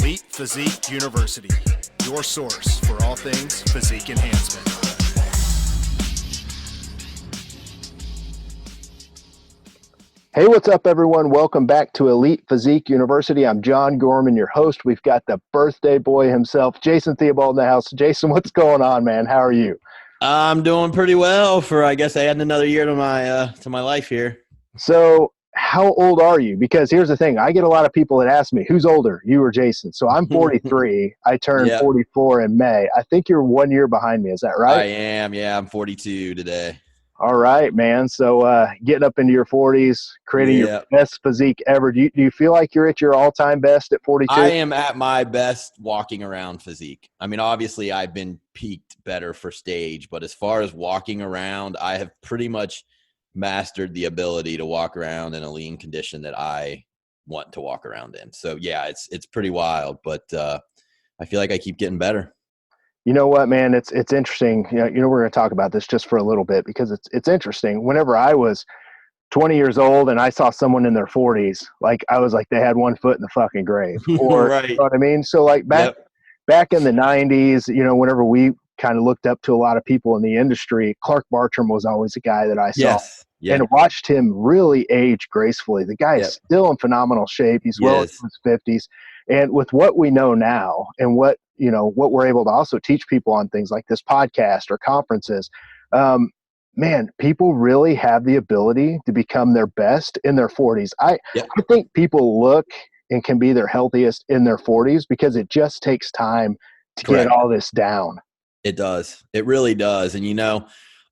Elite Physique University, your source for all things physique enhancement. Hey, what's up, everyone? Welcome back to Elite Physique University. I'm John Gorman, your host. We've got the birthday boy himself, Jason Theobald, in the house. Jason, what's going on, man? How are you? I'm doing pretty well for, I guess, adding another year to my life here. So how old are you? Because here's the thing. I get a lot of people that ask me, who's older, you or Jason? So I'm 43. I turned 44 in May. I think you're 1 year behind me. Is that right? I am. Yeah, I'm 42 today. All right, man. So getting up into your 40s, creating your best physique ever. Do you feel like you're at your all-time best at 42? I am at my best walking around physique. I mean, obviously, I've been peaked better for stage, but as far as walking around, I have pretty much mastered the ability to walk around in a lean condition that I want to walk around in. So, yeah, it's pretty wild, but I feel like I keep getting better. You know what, man? It's interesting. You know, we're going to talk about this just for a little bit because it's interesting. Whenever I was 20 years old and I saw someone in their 40s, like I was like they had one foot in the fucking grave, or right. You know what I mean? So like back in the 90s, you know, whenever we kind of looked up to a lot of people in the industry, Clark Bartram was always a guy that I saw and watched him really age gracefully. The guy is still in phenomenal shape. He's well into his 50s. And with what we know now and what we're able to also teach people on things like this podcast or conferences, man, people really have the ability to become their best in their 40s. I think people look and can be their healthiest in their 40s because it just takes time to get all this down. It does. It really does. And, you know,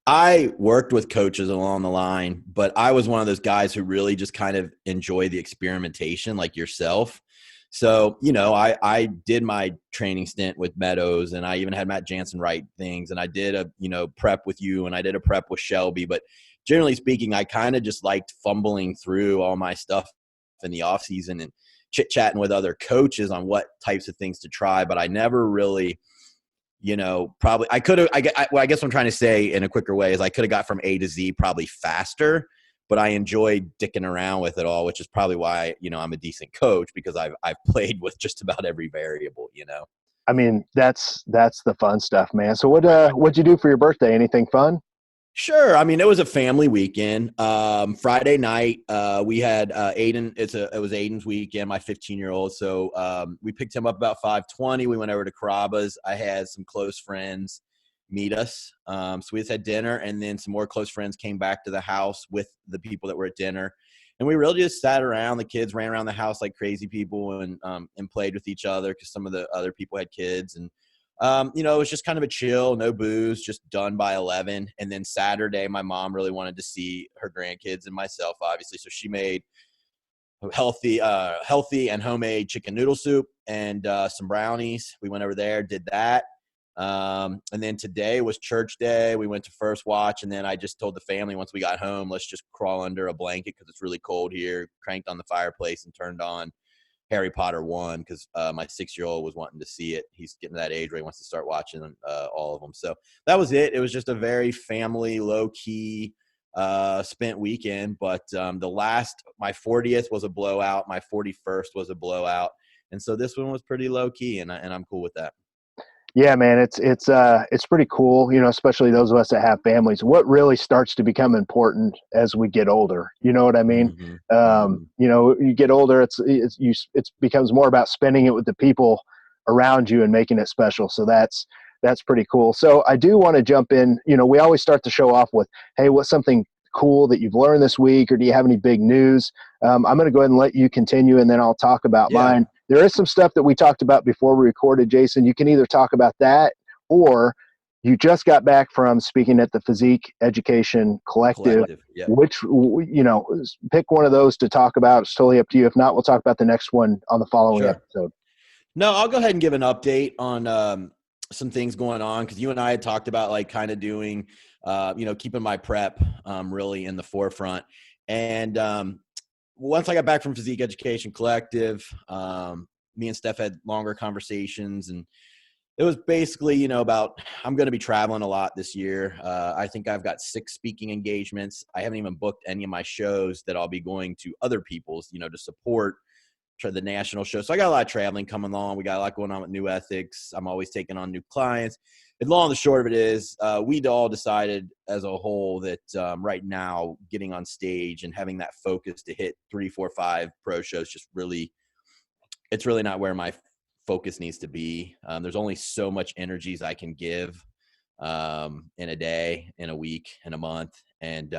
I worked with coaches along the line, but I was one of those guys who really just kind of enjoy the experimentation like yourself. So, you know, I did my training stint with Meadows, and I even had Matt Jansen write things, and I did a, prep with you, and I did a prep with Shelby. But generally speaking, I kind of just liked fumbling through all my stuff in the off season and chit-chatting with other coaches on what types of things to try. But I never really, probably I could have, I guess what I'm trying to say in a quicker way is I could have got from A to Z probably faster. But I enjoyed dicking around with it all, which is probably why, I'm a decent coach because I've played with just about every variable, I mean, that's the fun stuff, man. So what'd you do for your birthday? Anything fun? Sure. I mean, it was a family weekend. Friday night, we had Aiden. It was Aiden's weekend, my 15-year-old. So we picked him up about 5:20. We went over to Carrabba's. I had some close friends meet us. So we just had dinner, and then some more close friends came back to the house with the people that were at dinner. And we really just sat around. The kids ran around the house like crazy people and played with each other because some of the other people had kids. And, it was just kind of a chill, no booze, just done by 11. And then Saturday, my mom really wanted to see her grandkids and myself, obviously. So she made healthy and homemade chicken noodle soup and some brownies. We went over there, did that. And then today was church day. We went to First Watch, and then I just told the family once we got home, let's just crawl under a blanket because it's really cold here. Cranked on the fireplace and turned on Harry Potter 1 because my 6-year-old was wanting to see it. He's getting to that age where he wants to start watching all of them. So that was it. It was just a very family, low-key spent weekend. But my 40th was a blowout. My 41st was a blowout. And so this one was pretty low-key, and I'm cool with that. Yeah, man, it's pretty cool, especially those of us that have families. What really starts to become important as we get older, you know what I mean? Mm-hmm. You get older, it becomes more about spending it with the people around you and making it special. So that's pretty cool. So I do want to jump in. We always start the show off with, hey, what's something cool that you've learned this week, or do you have any big news? I'm going to go ahead and let you continue, and then I'll talk about mine. There is some stuff that we talked about before we recorded, Jason. You can either talk about that, or you just got back from speaking at the Physique Education Collective. Which, pick one of those to talk about. It's totally up to you. If not, we'll talk about the next one on the following episode. No, I'll go ahead and give an update on some things going on, because you and I had talked about like kind of doing keeping my prep really in the forefront. And once I got back from Physique Education Collective, me and Steph had longer conversations, and it was basically, about I'm going to be traveling a lot this year. I think I've got 6 speaking engagements. I haven't even booked any of my shows that I'll be going to other people's, to support the national show. So I got a lot of traveling coming along. We got a lot going on with New Ethics. I'm always taking on new clients. And long and the short of it is we all decided as a whole that right now getting on stage and having that focus to hit 3, 4, 5 pro shows just really – it's really not where my focus needs to be. There's only so much energies I can give in a day, in a week, in a month. And,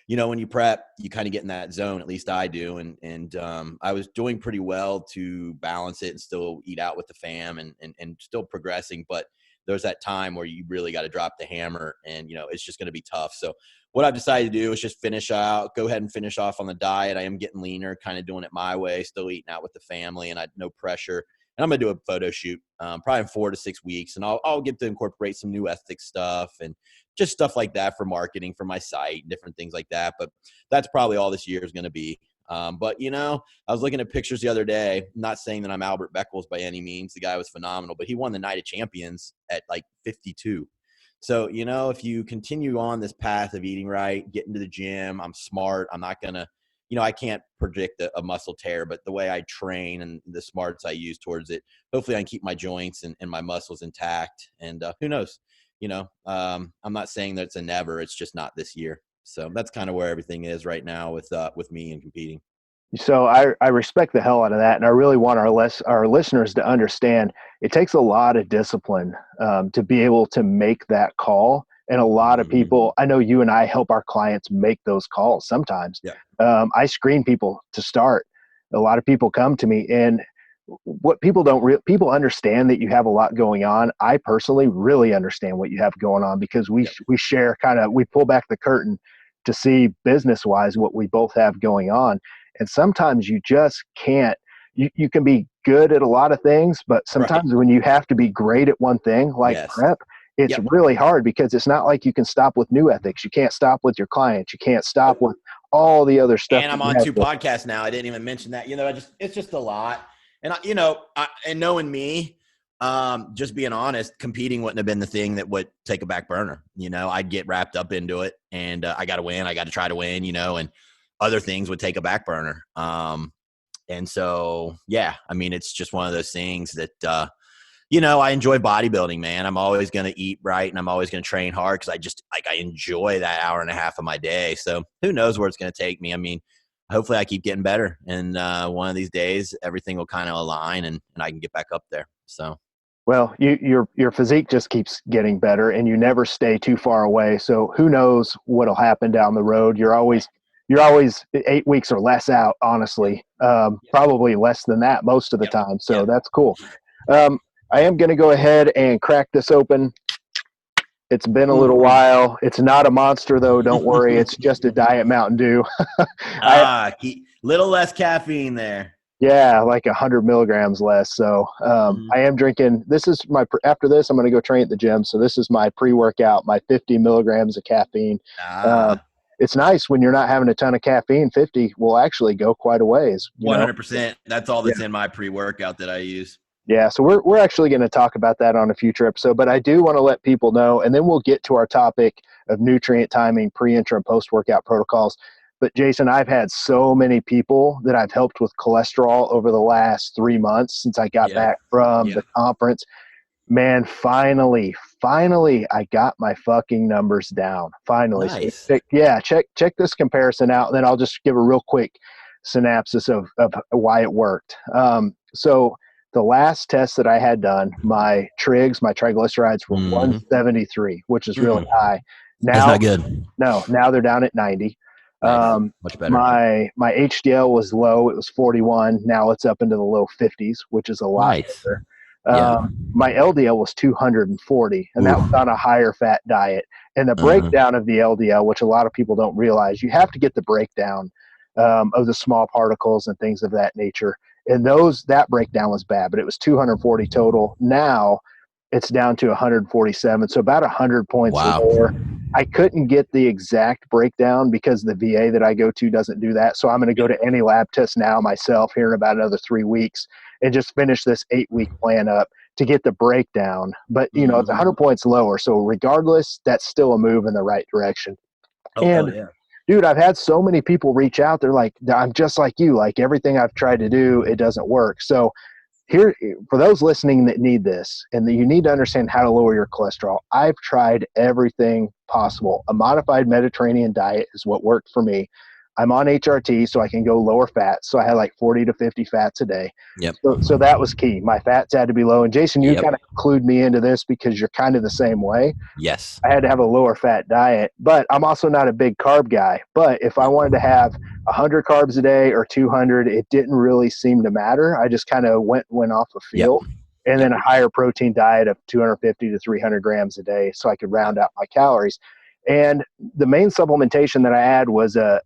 when you prep, you kind of get in that zone, at least I do. And I was doing pretty well to balance it and still eat out with the fam and still progressing. But there's that time where you really got to drop the hammer and, it's just going to be tough. So what I've decided to do is just go ahead and finish off on the diet. I am getting leaner, kind of doing it my way, still eating out with the family, and no pressure. And I'm going to do a photo shoot probably in 4 to 6 weeks. And I'll get to incorporate some new ethics stuff and just stuff like that for marketing for my site and different things like that. But that's probably all this year is going to be. But, I was looking at pictures the other day, not saying that I'm Albert Beckles by any means. The guy was phenomenal, but he won the Night of Champions at like 52. So, if you continue on this path of eating right, getting to the gym, I'm smart. I'm not going to, I can't predict a muscle tear, but the way I train and the smarts I use towards it, hopefully I can keep my joints and my muscles intact. And who knows, I'm not saying that it's a never, it's just not this year. So that's kind of where everything is right now with me and competing. So I respect the hell out of that. And I really want our listeners to understand it takes a lot of discipline to be able to make that call. And a lot of people, I know you and I help our clients make those calls sometimes. Yeah. I screen people to start. A lot of people come to me, and what people people understand that you have a lot going on. I personally really understand what you have going on because we share we pull back the curtain to see business wise what we both have going on. And sometimes you just can't, you can be good at a lot of things, but sometimes when you have to be great at one thing, like prep, it's really hard because it's not like you can stop with New Ethics. You can't stop with your clients. You can't stop with all the other stuff. And I'm on 2 podcasts now. I didn't even mention that, it's just a lot. And and knowing me, just being honest, competing wouldn't have been the thing that would take a back burner. I'd get wrapped up into it and I got to win. I got to try to win, and other things would take a back burner. And so, it's just one of those things that, I enjoy bodybuilding, man. I'm always going to eat right and I'm always going to train hard because I enjoy that hour and a half of my day. So who knows where it's going to take me. Hopefully I keep getting better and one of these days everything will kind of align and I can get back up there. So. Well, your physique just keeps getting better and you never stay too far away. So who knows what'll happen down the road. You're always 8 weeks or less out, honestly. Probably less than that most of the time. So that's cool. I am going to go ahead and crack this open. It's been a little while. It's not a monster, though. Don't worry. It's just a Diet Mountain Dew. Little less caffeine there. Yeah, like 100 milligrams less. So I am drinking. This is after this, I'm going to go train at the gym. So this is my pre-workout, my 50 milligrams of caffeine. It's nice when you're not having a ton of caffeine. 50 will actually go quite a ways. 100%. That's all that's in my pre-workout that I use. Yeah, so we're actually going to talk about that on a future episode, but I do want to let people know, and then we'll get to our topic of nutrient timing, pre-intra and post-workout protocols. But Jason, I've had so many people that I've helped with cholesterol over the last 3 months since I got back from the conference. Man, finally, I got my fucking numbers down. Finally. Nice. So check this comparison out, and then I'll just give a real quick synopsis of why it worked. So the last test that I had done, my trigs, my triglycerides were 173, which is really high. Now, that's not good. No, now they're down at 90. Nice. Much better. My HDL was low. It was 41. Now it's up into the low 50s, which is a lot better. My LDL was 240, and that was on a higher fat diet. And the breakdown of the LDL, which a lot of people don't realize, you have to get the breakdown of the small particles and things of that nature. And that breakdown was bad, but it was 240 total. Now it's down to 147. So about 100 points lower. I couldn't get the exact breakdown because the VA that I go to doesn't do that. So I'm going to go to any lab test now myself here in about another 3 weeks and just finish this 8-week plan up to get the breakdown. But, it's 100 points lower. So regardless, that's still a move in the right direction. dude, I've had so many people reach out. They're like, I'm just like you. Like everything I've tried to do, it doesn't work. So here, for those listening that need this, and that you need to understand how to lower your cholesterol, I've tried everything possible. A modified Mediterranean diet is what worked for me. I'm on HRT, so I can go lower fats. So I had like 40 to 50 fats a day. Yep. So that was key. My fats had to be low. And Jason, you kind of clued me into this because you're kind of the same way. Yes. I had to have a lower fat diet, but I'm also not a big carb guy. But if I wanted to have 100 carbs a day or 200, it didn't really seem to matter. I just kind of went off a feel. And then a higher protein diet of 250 to 300 grams a day so I could round out my calories. And the main supplementation that I had was a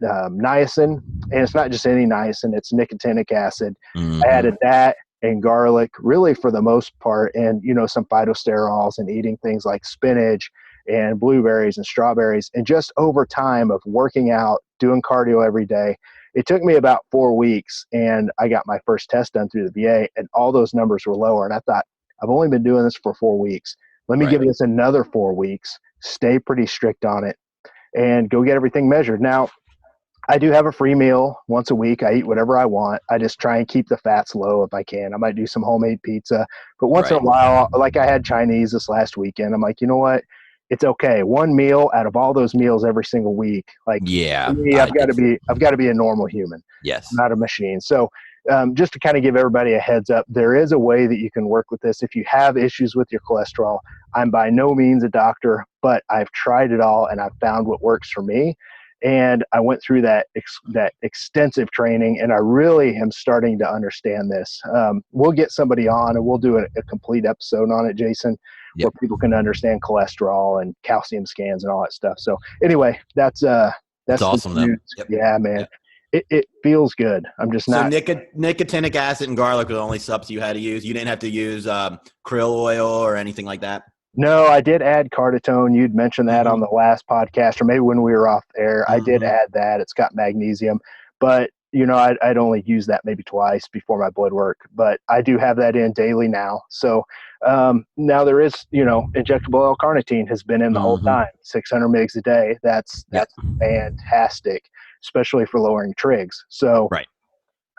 niacin, and it's not just any niacin, it's nicotinic acid. I added that and garlic, really for the most part, and some phytosterols, and eating things like spinach and blueberries and strawberries. And just over time of working out, doing cardio every day, it took me about 4 weeks, and I got my first test done through the VA, and all those numbers were lower. And I thought, I've only been doing this for 4 weeks. Let me give this another 4 weeks, stay pretty strict on it, and go get everything measured. Now, I do have a free meal once a week. I eat whatever I want. I just try and keep the fats low if I can. I might do some homemade pizza, but once in a while, like I had Chinese this last weekend, I'm like, you know what? It's okay. One meal out of all those meals every single week. Like, for me, I've got to be a normal human. Yes. Not a machine. So just to kind of give everybody a heads up, there is a way that you can work with this. If you have issues with your cholesterol, I'm by no means a doctor, but I've tried it all and I've found what works for me. And I went through that extensive training, and I really am starting to understand this. We'll get somebody on, and we'll do a complete episode on it, Jason, where people can understand cholesterol and calcium scans and all that stuff. So anyway, that's awesome, though. Yeah, man. It feels good. I'm just not. So nicotinic acid and garlic were the only subs you had to use. You didn't have to use krill oil or anything like that? No, I did add Cartitone. You'd mentioned that on the last podcast, or maybe when we were off air. I did add that. It's got magnesium, but I'd only use that maybe twice before my blood work. But I do have that in daily now. So now there is, injectable L-carnitine has been in the whole time, 600 mgs a day. That's fantastic, especially for lowering trigs. So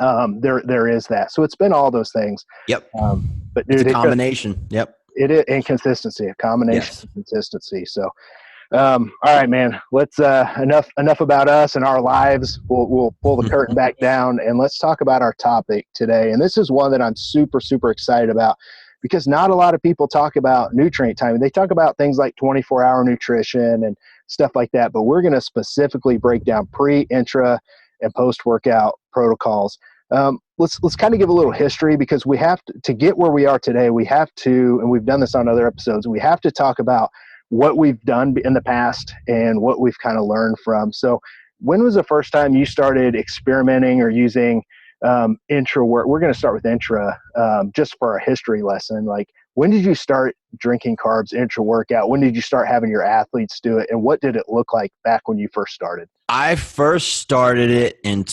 there is that. So it's been all those things. Yep. But dude, it's a combination. It is inconsistency, a combination of consistency. So, all right, man, let's, enough about us and our lives. We'll pull the curtain back down, and let's talk about our topic today. And this is one that I'm super, super excited about, because not a lot of people talk about nutrient timing. They talk about things like 24-hour nutrition and stuff like that, but we're going to specifically break down pre, intra, and post-workout protocols. Let's kind of give a little history, because we have to get where we are today. We have to, and we've done this on other episodes, we have to talk about what we've done in the past and what we've kind of learned from. So when was the first time you started experimenting or using intra work? We're going to start with intra just for a history lesson. Like, when did you start drinking carbs intra workout? When did you start having your athletes do it? And what did it look like back when you first started? I first started it in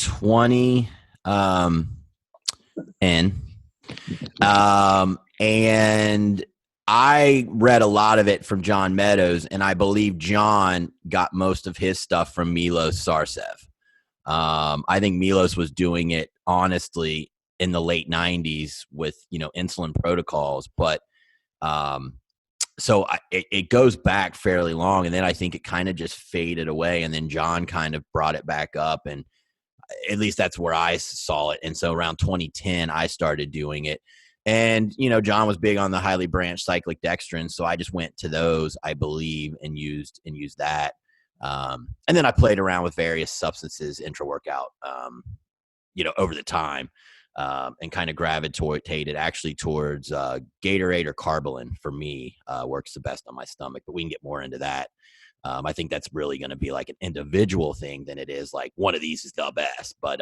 and I read a lot of it from John Meadows, and I believe John got most of his stuff from Milos Sarcev. I think Milos was doing it honestly in the late 90s with, insulin protocols, but it goes back fairly long, and then I think it kind of just faded away, and then John kind of brought it back up, and at least that's where I saw it. And so around 2010, I started doing it. And, John was big on the highly branched cyclic dextrins. So I just went to those, I believe, and used that. And then I played around with various substances, intra-workout, over the time, and kind of gravitated actually towards Gatorade or Carbolin for me, works the best on my stomach, but we can get more into that. I think that's really going to be like an individual thing than it is like one of these is the best. But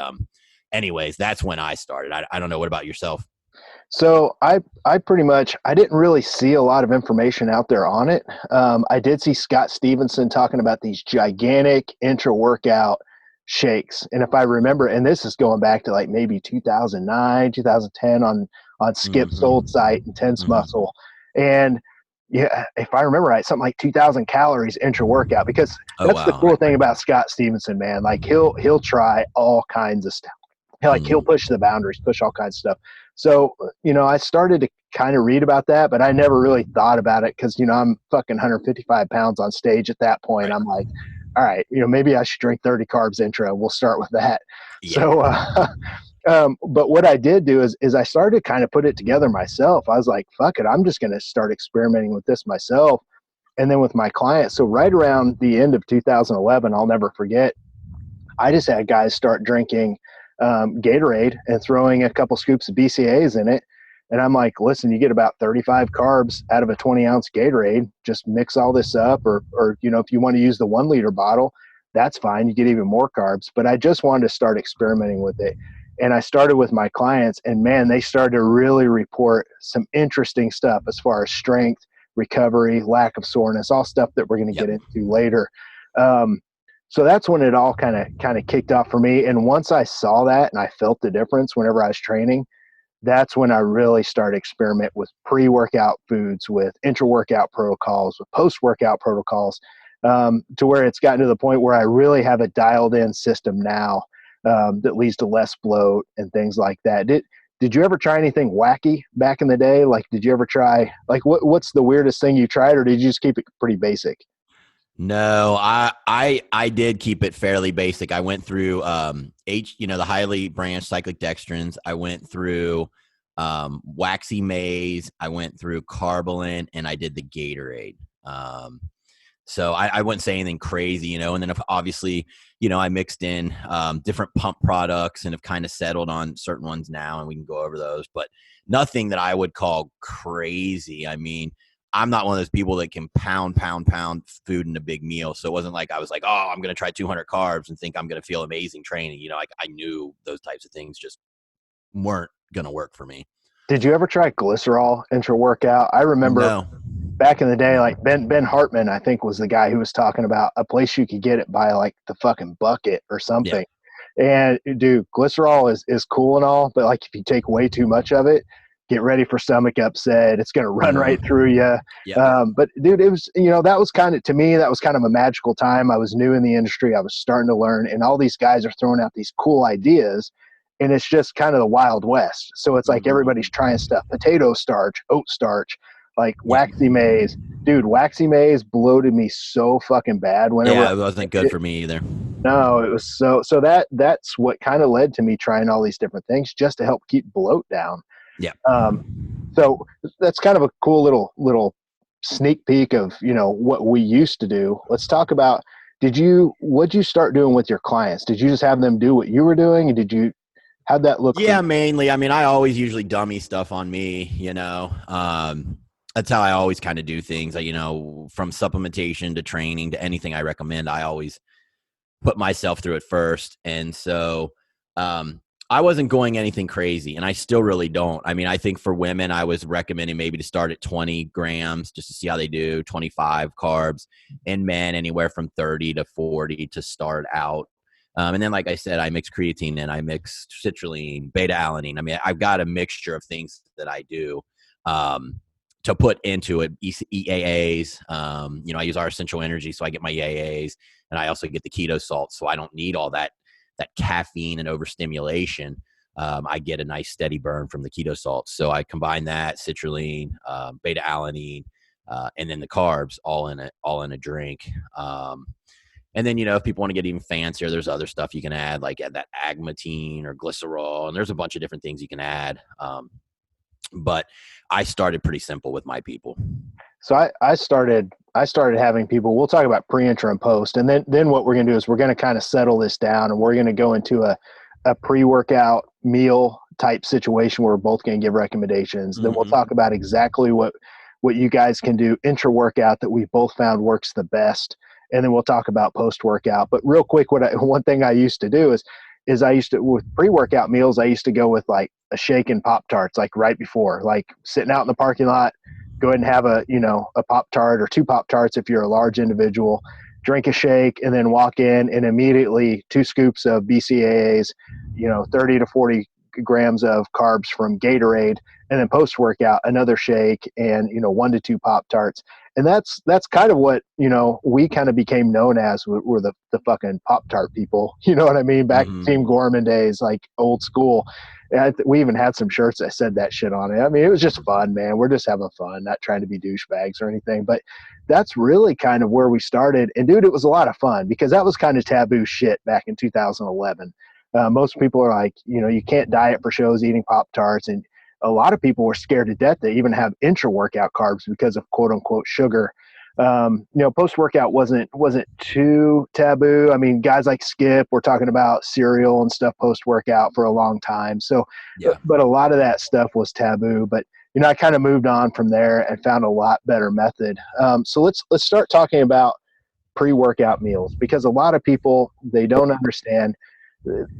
anyways, that's when I started. I don't know. What about yourself? So I didn't really see a lot of information out there on it. I did see Scott Stevenson talking about these gigantic intra-workout shakes. And if I remember, and this is going back to like maybe 2009, 2010 on Skip's old site, Intense Muscle. And yeah, if I remember right, something like 2,000 calories intra-workout, because that's the cool thing about Scott Stevenson, man. Like he'll try all kinds of stuff. He'll push the boundaries, push all kinds of stuff. So, I started to kind of read about that, but I never really thought about it because, I'm fucking 155 pounds on stage at that point. Right. I'm like, all right, maybe I should drink 30 carbs intra. We'll start with that. Yeah. So, but what I did do is I started to kind of put it together myself. I was like, fuck it, I'm just going to start experimenting with this myself. And then with my clients. So right around the end of 2011, I'll never forget, I just had guys start drinking Gatorade and throwing a couple scoops of BCAAs in it. And I'm like, listen, you get about 35 carbs out of a 20-ounce Gatorade. Just mix all this up, or if you want to use the 1 liter bottle, that's fine. You get even more carbs. But I just wanted to start experimenting with it. And I started with my clients, and man, they started to really report some interesting stuff as far as strength, recovery, lack of soreness, all stuff that we're going to get into later. So that's when it all kind of kicked off for me. And once I saw that and I felt the difference whenever I was training, that's when I really started experiment with pre-workout foods, with intra-workout protocols, with post-workout protocols, to where it's gotten to the point where I really have a dialed in system now that leads to less bloat and things like that. Did you ever try anything wacky back in the day? Like, did you ever try, like, what's the weirdest thing you tried, or did you just keep it pretty basic? No, I did keep it fairly basic. I went through the highly branched cyclic dextrins. I went through waxy maize. I went through Carbolin, and I did the Gatorade. So I wouldn't say anything crazy, and then obviously, I mixed in different pump products and have kind of settled on certain ones now, and we can go over those, but nothing that I would call crazy. I mean, I'm not one of those people that can pound food in a big meal. So it wasn't like I was like, oh, I'm going to try 200 carbs and think I'm going to feel amazing training. I knew those types of things just weren't going to work for me. Did you ever try glycerol intra-workout? I remember back in the day, like Ben Hartman, I think, was the guy who was talking about a place you could get it by like the fucking bucket or something. Yeah. And dude, glycerol is cool and all, but like if you take way too much of it, get ready for stomach upset. It's going to run right through you. Yeah. But dude, it was, that was kind of a magical time. I was new in the industry. I was starting to learn, and all these guys are throwing out these cool ideas, and it's just kind of the Wild West. So it's like everybody's trying stuff, potato starch, oat starch, like waxy maize. Dude, waxy maize bloated me so fucking bad. It wasn't good for me either. No, it was so that's what kind of led to me trying all these different things just to help keep bloat down. Yeah. So that's kind of a cool little sneak peek of, what we used to do. Let's talk about, what'd you start doing with your clients? Did you just have them do what you were doing? And how'd that look? Yeah, mainly. I mean, I always usually dummy stuff on me, that's how I always kind of do things. From supplementation to training to anything I recommend, I always put myself through it first. And so, I wasn't going anything crazy, and I still really don't. I mean, I think for women, I was recommending maybe to start at 20 grams just to see how they do, 25 carbs, and men anywhere from 30 to 40 to start out. And then, like I said, I mix creatine in, I mix citrulline, beta-alanine. I mean, I've got a mixture of things that I do to put into it. EAAs, I use our Essential Energy, so I get my EAAs, and I also get the keto salt, so I don't need all that caffeine and overstimulation. I get a nice steady burn from the keto salts. So I combine that, citrulline, beta-alanine, and then the carbs all in a drink. And then, if people want to get even fancier, there's other stuff you can add, like that agmatine or glycerol, and there's a bunch of different things you can add. But I started pretty simple with my people. So I started having people, we'll talk about pre, intra, and post. And then what we're going to do is we're going to kind of settle this down, and we're going to go into a pre-workout meal type situation where we're both going to give recommendations. Then we'll talk about exactly what you guys can do intra-workout that we both found works the best. And then we'll talk about post-workout. But real quick, one thing I used to do is I used to, with pre-workout meals, I used to go with like a shake and Pop-Tarts, like right before, like sitting out in the parking lot, go ahead and have a Pop-Tart or 2 Pop-Tarts if you're a large individual, drink a shake, and then walk in and immediately 2 scoops of BCAAs, 30 to 40 grams of carbs from Gatorade, and then post-workout, another shake and, 1 to 2 Pop-Tarts. And that's kind of what, we kind of became known as. We're the fucking Pop-Tart people. You know what I mean? Back Team Gorman days, like old school. We even had some shirts that said that shit on it. I mean, it was just fun, man. We're just having fun, not trying to be douchebags or anything. But that's really kind of where we started. And dude, it was a lot of fun because that was kind of taboo shit back in 2011. Most people are like, you can't diet for shows eating Pop-Tarts. And a lot of people were scared to death to even have intra-workout carbs because of quote unquote sugar. Post-workout wasn't too taboo. I mean, guys like Skip were talking about cereal and stuff post-workout for a long time. So, but a lot of that stuff was taboo. But, I kind of moved on from there and found a lot better method. So let's start talking about pre-workout meals, because a lot of people, they don't understand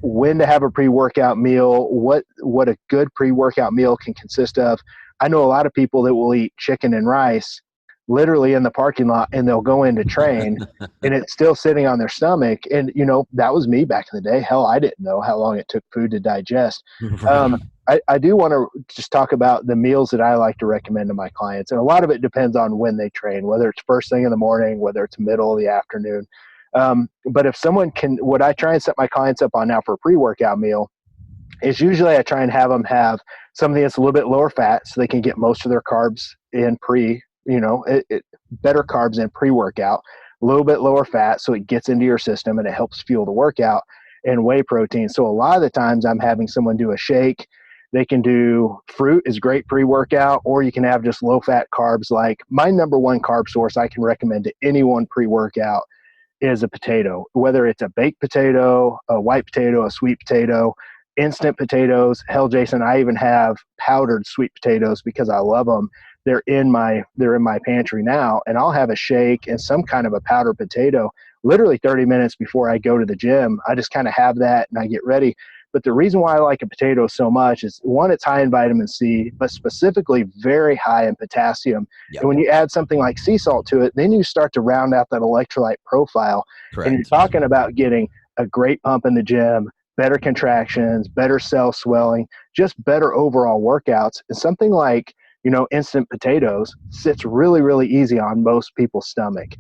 when to have a pre-workout meal, what a good pre-workout meal can consist of. I know a lot of people that will eat chicken and rice literally in the parking lot, and they'll go in to train and it's still sitting on their stomach. And, that was me back in the day. Hell, I didn't know how long it took food to digest. I do want to just talk about the meals that I like to recommend to my clients. And a lot of it depends on when they train, whether it's first thing in the morning, whether it's middle of the afternoon. But if someone can, what I try and set my clients up on now for a pre-workout meal is usually I try and have them have something that's a little bit lower fat so they can get most of their carbs in better carbs in pre-workout, a little bit lower fat so it gets into your system and it helps fuel the workout, and whey protein. So a lot of the times I'm having someone do a shake. They can do fruit is great pre-workout, or you can have just low-fat carbs. Like my number one carb source I can recommend to anyone pre-workout is a potato, whether it's a baked potato, a white potato, a sweet potato, instant potatoes. Hell, Jason, I even have powdered sweet potatoes because I love them. They're in my pantry now, and I'll have a shake and some kind of a powdered potato literally 30 minutes before I go to the gym. I just kind of have that and I get ready. But the reason why I like a potato so much is, one, it's high in vitamin C, but specifically very high in potassium. Yep. And when you add something like sea salt to it, then you start to round out that electrolyte profile. Correct. And you're talking about getting a great pump in the gym, better contractions, better cell swelling, just better overall workouts. And something like, instant potatoes sits really, really easy on most people's stomach.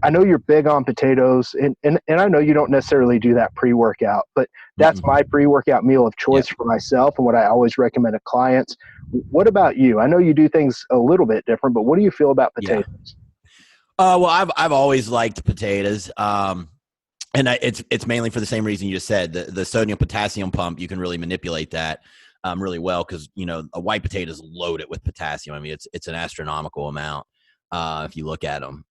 I know you're big on potatoes, and I know you don't necessarily do that pre-workout, but that's my pre-workout meal of choice for myself and what I always recommend to clients. What about you? I know you do things a little bit different, but what do you feel about potatoes? Well, I've always liked potatoes. And it's mainly for the same reason you just said. The sodium potassium pump, you can really manipulate that really well because, a white potato is loaded with potassium. I mean, it's an astronomical amount if you look at them.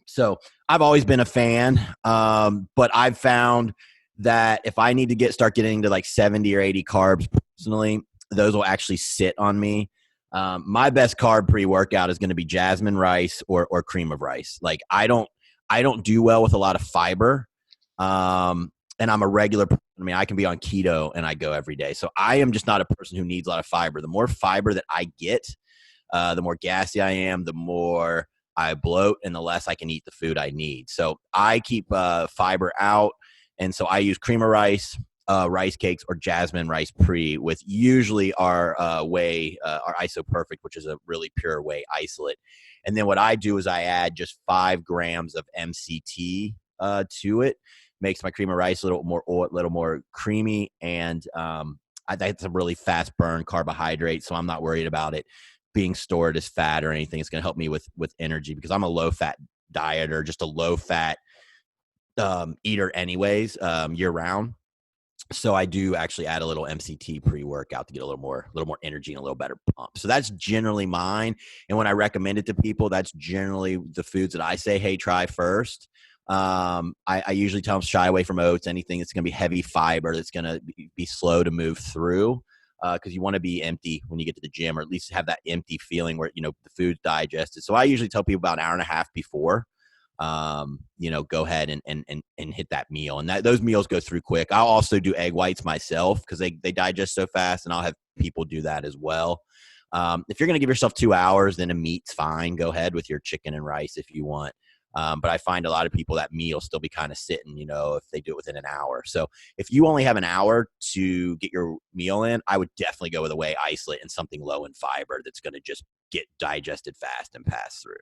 So I've always been a fan, but I've found that if I need to start getting to like 70 or 80 carbs personally, those will actually sit on me. My best carb pre-workout is going to be jasmine rice or cream of rice. Like I don't do well with a lot of fiber. And I'm a regular, I can be on keto and I go every day. So I am just not a person who needs a lot of fiber. The more fiber that I get, the more gassy I am, the more I bloat, and the less I can eat the food I need. So I keep fiber out. And so I use cream of rice, rice cakes, or jasmine rice pre with usually our whey, our Iso Perfect, which is a really pure whey isolate. And then what I do is I add just 5 grams of MCT to it. Makes my cream of rice a little more creamy, and that's a really fast burn carbohydrate, so I'm not worried about it being stored as fat or anything. It's going to help me with energy because I'm a low fat dieter, just a low fat eater anyways, year round. So I do actually add a little MCT pre-workout to get a little more energy and a little better pump. So that's generally mine. And when I recommend it to people, that's generally the foods that I say, hey, try first. I usually tell them shy away from oats, anything that's going to be heavy fiber, that's going to be slow to move through, because you want to be empty when you get to the gym, or at least have that empty feeling where, the food's digested. So I usually tell people about an hour and a half before, go ahead and hit that meal. And those meals go through quick. I'll also do egg whites myself because they digest so fast, and I'll have people do that as well. If you're going to give yourself 2 hours, then a meat's fine. Go ahead with your chicken and rice if you want. But I find a lot of people that meal still be kind of sitting, if they do it within an hour. So if you only have an hour to get your meal in, I would definitely go with a whey isolate and something low in fiber that's going to just get digested fast and pass through.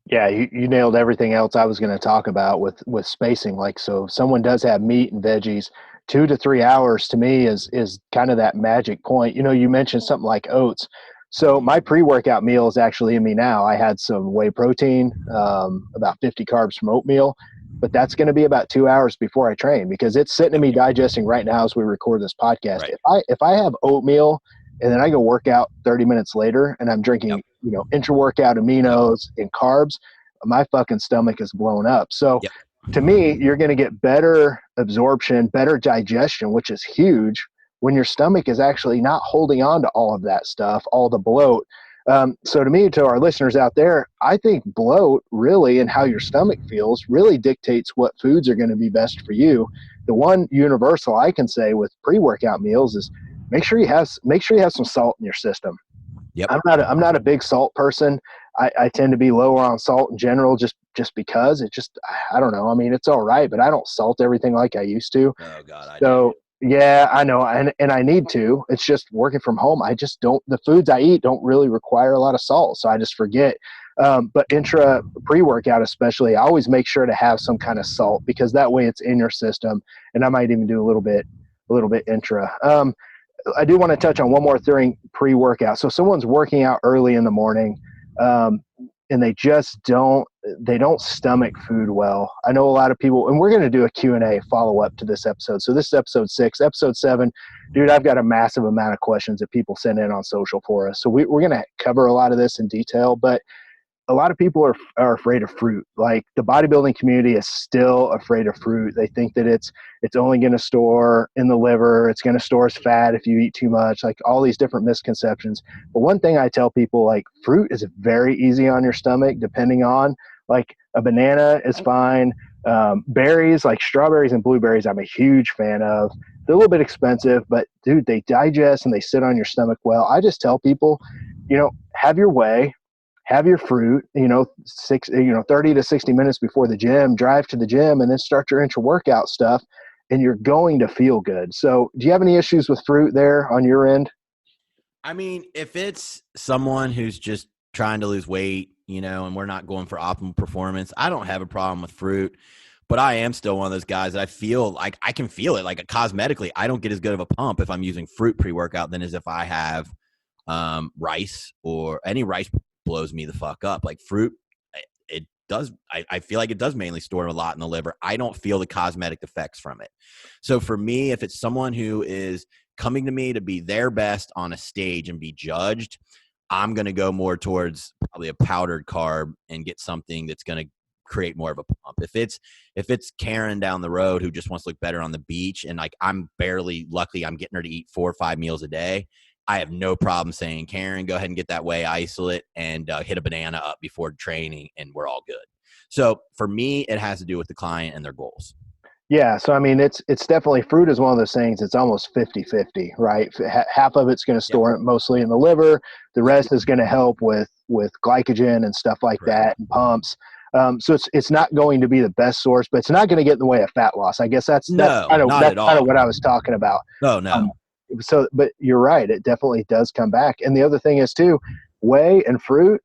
Yeah, you nailed everything else I was going to talk about with spacing. Like, so if someone does have meat and veggies, 2 to 3 hours to me is kind of that magic point. You mentioned something like oats. So my pre-workout meal is actually in me now. I had some whey protein, about 50 carbs from oatmeal, but that's going to be about 2 hours before I train because it's sitting in me digesting right now as we record this podcast. Right. If I have oatmeal and then I go work out 30 minutes later and I'm drinking, intra-workout aminos and carbs, my fucking stomach is blown up. So to me, you're going to get better absorption, better digestion, which is huge when your stomach is actually not holding on to all of that stuff, all the bloat. So to me, to our listeners out there, I think bloat really and how your stomach feels really dictates what foods are going to be best for you. The one universal I can say with pre-workout meals is make sure you have some salt in your system. Yep. I'm not a big salt person. I tend to be lower on salt in general, just because I don't know. I mean, it's all right, but I don't salt everything like I used to. Oh God. Yeah, I know. And I need to. It's just working from home. I just don't, the foods I eat don't really require a lot of salt. So I just forget. But pre-workout especially, I always make sure to have some kind of salt because that way it's in your system. And I might even do a little bit intra. I do want to touch on one more thing pre-workout. So someone's working out early in the morning, and they don't stomach food well. I know a lot of people, and we're going to do a Q&A follow-up to this episode. So this is episode 6. Episode 7, dude, I've got a massive amount of questions that people send in on social for us. So we're going to cover a lot of this in detail, but a lot of people are afraid of fruit. Like the bodybuilding community is still afraid of fruit. They think that it's only going to store in the liver. It's going to store as fat if you eat too much, like all these different misconceptions. But one thing I tell people, like fruit is very easy on your stomach, depending on like a banana is fine. Berries like strawberries and blueberries, I'm a huge fan of. They're a little bit expensive, but dude, they digest and they sit on your stomach well. I just tell people, have your whey, have your fruit, 30 to 60 minutes before the gym, drive to the gym, and then start your intra-workout stuff, and you're going to feel good. So do you have any issues with fruit there on your end? I mean, if it's someone who's just trying to lose weight, and we're not going for optimal performance, I don't have a problem with fruit. But I am still one of those guys that I feel like I can feel it. Like cosmetically, I don't get as good of a pump if I'm using fruit pre-workout than as if I have rice, or any rice blows me the fuck up. Like fruit, it does. I feel like it does mainly store a lot in the liver. I don't feel the cosmetic effects from it. So for me, if it's someone who is coming to me to be their best on a stage and be judged, I'm going to go more towards probably a powdered carb and get something that's going to create more of a pump. If it's Karen down the road who just wants to look better on the beach, and like I'm getting her to eat 4 or 5 meals a day, I have no problem saying, Karen, go ahead and get that whey isolate and hit a banana up before training, and we're all good. So for me, it has to do with the client and their goals. Yeah. So, I mean, it's definitely, fruit is one of those things. It's almost 50-50, right? Half of it's going to store it mostly in the liver. The rest is going to help with glycogen and stuff like that and pumps. So it's not going to be the best source, but it's not going to get in the way of fat loss. I guess that's kind of what I was talking about. No. So, but you're right. It definitely does come back. And the other thing is too, whey and fruit,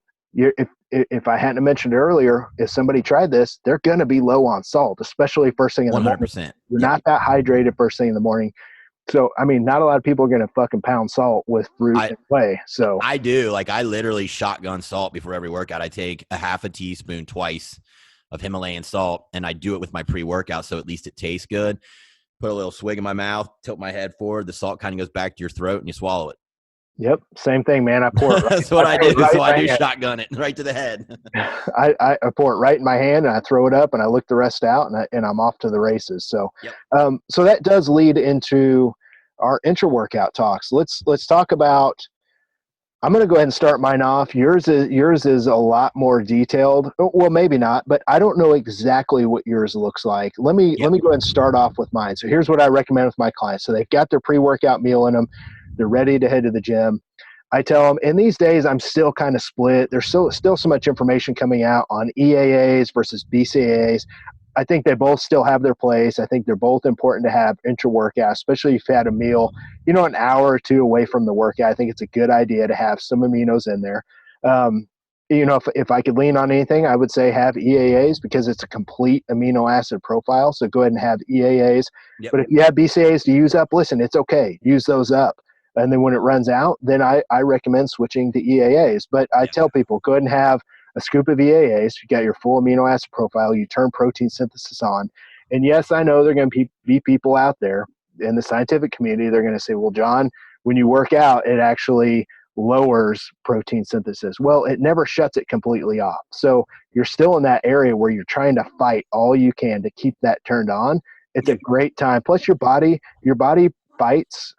if I hadn't mentioned earlier, if somebody tried this, they're going to be low on salt, especially first thing in the morning. 100%. You're not that hydrated first thing in the morning. So, I mean, not a lot of people are going to fucking pound salt with fruit and whey. So I do. Like I literally shotgun salt before every workout. I take a half a teaspoon twice of Himalayan salt, and I do it with my pre-workout. So at least it tastes good. Put a little swig in my mouth, tilt my head forward. The salt kind of goes back to your throat and you swallow it. Yep. Same thing, man. I pour it. That's what I do. So I do shotgun it right to the head. I pour it right in my hand and I throw it up and I look the rest out and I'm off to the races. So, so that does lead into our intra-workout talks. Let's talk about, I'm going to go ahead and start mine off. Yours is a lot more detailed. Well, maybe not, but I don't know exactly what yours looks like. Let me go ahead and start off with mine. So here's what I recommend with my clients. So they've got their pre-workout meal in them. They're ready to head to the gym. I tell them, and these days I'm still kind of split. There's still so much information coming out on EAAs versus BCAAs. I think they both still have their place. I think they're both important to have intra-workout, especially if you had a meal, an hour or two away from the workout. I think it's a good idea to have some aminos in there. If I could lean on anything, I would say have EAAs because it's a complete amino acid profile. So go ahead and have EAAs. Yep. But if you have BCAAs to use up, listen, it's okay. Use those up. And then when it runs out, then I recommend switching to EAAs. But I tell people, go ahead and have a scoop of EAAs. You got your full amino acid profile. You turn protein synthesis on. And yes, I know there are going to be people out there in the scientific community. They're going to say, well, John, when you work out, it actually lowers protein synthesis. Well, it never shuts it completely off. So you're still in that area where you're trying to fight all you can to keep that turned on. It's a great time. Plus your body fights,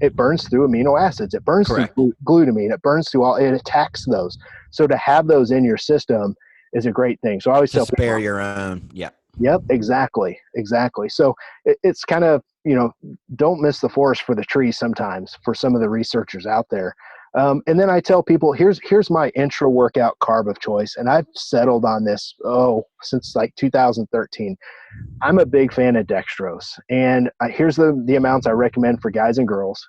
it burns through amino acids. It burns through glutamine. It burns through it attacks those. So to have those in your system is a great thing. So I always tell people, spare your own. Yeah. Yep. Exactly. So it's kind of, don't miss the forest for the trees sometimes for some of the researchers out there. And then I tell people, here's my intra-workout carb of choice. And I've settled on this, since like 2013. I'm a big fan of dextrose. And here's the amounts I recommend for guys and girls.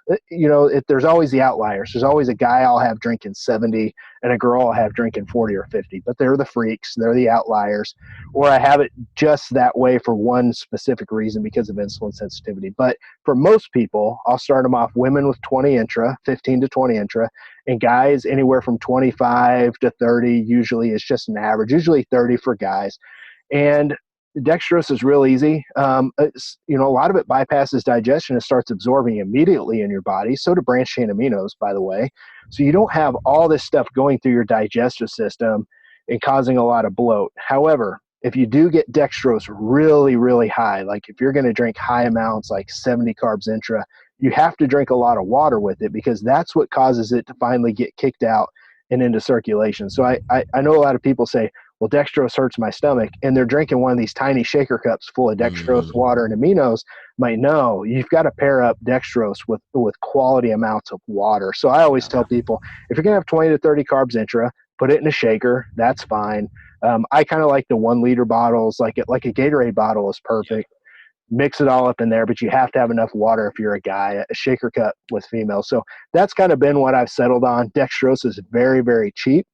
There's always the outliers. There's always a guy I'll have drinking 70 and a girl I'll have drinking 40 or 50. But they're the freaks. They're the outliers. Or I have it just that way for one specific reason because of insulin sensitivity. But for most people, I'll start them off women with 20 intra, 15 to 20 intra, and guys anywhere from 25 to 30 usually is just an average, usually 30 for guys. And dextrose is real easy. A lot of it bypasses digestion and starts absorbing immediately in your body. So do branched chain aminos, by the way. So you don't have all this stuff going through your digestive system and causing a lot of bloat. However, if you do get dextrose really, really high, like if you're going to drink high amounts, like 70 carbs intra, you have to drink a lot of water with it because that's what causes it to finally get kicked out and into circulation. So I know a lot of people say, well, dextrose hurts my stomach, and they're drinking one of these tiny shaker cups full of dextrose, water, and aminos. No, you've got to pair up dextrose with quality amounts of water. So I always tell people, if you're going to have 20 to 30 carbs intra, put it in a shaker. That's fine. I kind of like the 1 liter bottles, like a Gatorade bottle is perfect. Mix it all up in there, but you have to have enough water if you're a guy, a shaker cup with females. So that's kind of been what I've settled on. Dextrose is very, very cheap.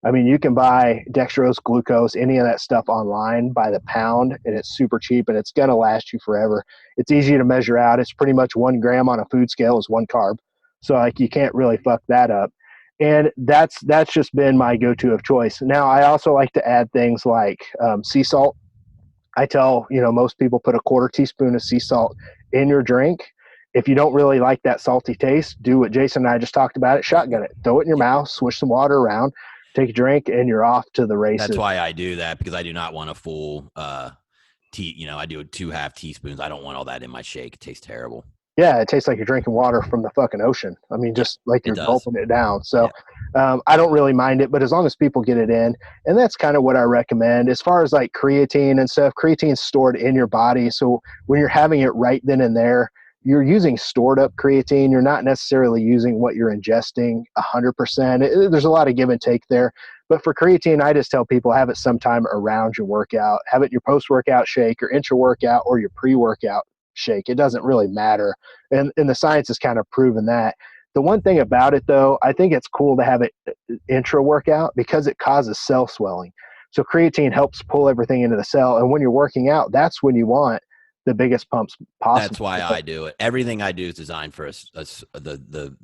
I mean, you can buy dextrose, glucose, any of that stuff online by the pound, and it's super cheap, and it's going to last you forever. It's easy to measure out. It's pretty much 1 gram on a food scale is 1 carb. So you can't really fuck that up. And that's just been my go-to of choice. Now, I also like to add things like sea salt. I tell, most people put a 1/4 teaspoon of sea salt in your drink. If you don't really like that salty taste, do what Jason and I just talked about it. Shotgun it. Throw it in your mouth, swish some water around, take a drink, and you're off to the races. That's why I do that, because I do not want a full tea. I do 2 teaspoons. I don't want all that in my shake. It tastes terrible. Yeah, it tastes like you're drinking water from the fucking ocean. I mean, just like you're gulping it down. So I don't really mind it, but as long as people get it in, and that's kind of what I recommend. As far as like creatine and stuff, creatine's stored in your body. So when you're having it right then and there, you're using stored up creatine. You're not necessarily using what you're ingesting 100%. There's a lot of give and take there. But for creatine, I just tell people have it sometime around your workout. Have it in your post-workout shake, your intra-workout, or your pre-workout shake. It doesn't really matter. And the science has kind of proven that. The one thing about it, though, I think it's cool to have it intra-workout because it causes cell swelling. So creatine helps pull everything into the cell. And when you're working out, that's when you want the biggest pumps possible. That's why I do it. Everything I do is designed for the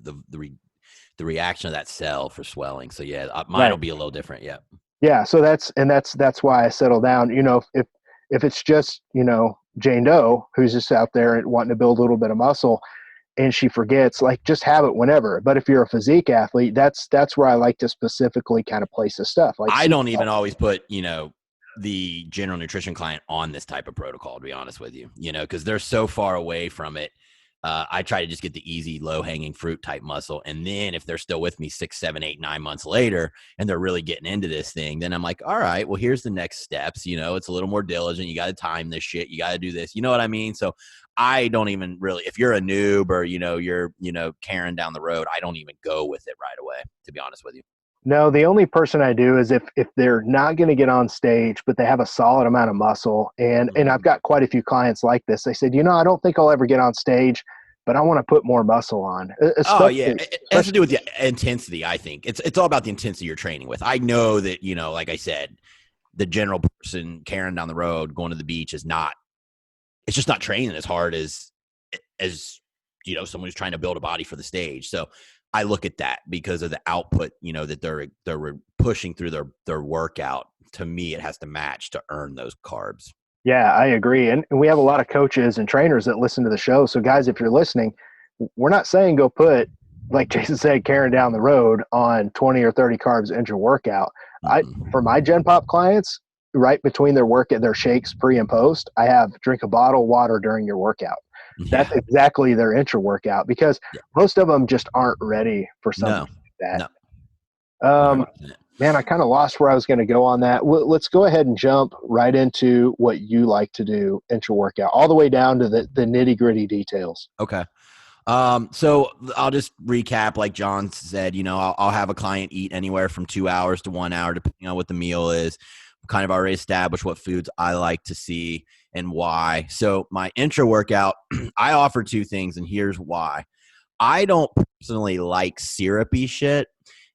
reaction of that cell for swelling. So yeah, mine will be a little different. Yeah. Yeah. So that's why I settle down. If it's just, Jane Doe, who's just out there and wanting to build a little bit of muscle, and she forgets, like, just have it whenever. But if you're a physique athlete, that's where I like to specifically kind of place the stuff. Like I don't even always put, the general nutrition client on this type of protocol, to be honest with you, because they're so far away from it. I try to just get the easy, low-hanging fruit type muscle. And then if they're still with me 6, 7, 8, 9 months later, and they're really getting into this thing, then I'm like, all right, well, here's the next steps. It's a little more diligent. You got to time this shit. You got to do this. You know what I mean? So I don't even really, if you're a noob or, you're, carrying down the road, I don't even go with it right away, to be honest with you. No, the only person I do is if they're not going to get on stage, but they have a solid amount of muscle. And I've got quite a few clients like this. They said, I don't think I'll ever get on stage, but I want to put more muscle on. Oh, yeah. It has to do with the intensity, I think. It's all about the intensity you're training with. I know that, like I said, the general person carrying down the road, going to the beach it's just not training as hard as someone who's trying to build a body for the stage. So I look at that because of the output, that they're pushing through their workout. To me, it has to match to earn those carbs. Yeah, I agree. And we have a lot of coaches and trainers that listen to the show. So guys, if you're listening, we're not saying go put, like Jason said, carrying down the road on 20 or 30 carbs into your workout. For my Gen Pop clients, right between their shakes pre and post, I have drink a bottle of water during your workout. That's exactly their intra-workout because most of them just aren't ready for something like that. No. Man, I kind of lost where I was going to go on that. Let's go ahead and jump right into what you like to do intra-workout, all the way down to the nitty-gritty details. Okay. So I'll just recap, like John said, I'll have a client eat anywhere from 2 hours to 1 hour, depending on what the meal is. Kind of already established what foods I like to see and why. So my intra workout, I offer 2 things, and here's why. I don't personally like syrupy shit,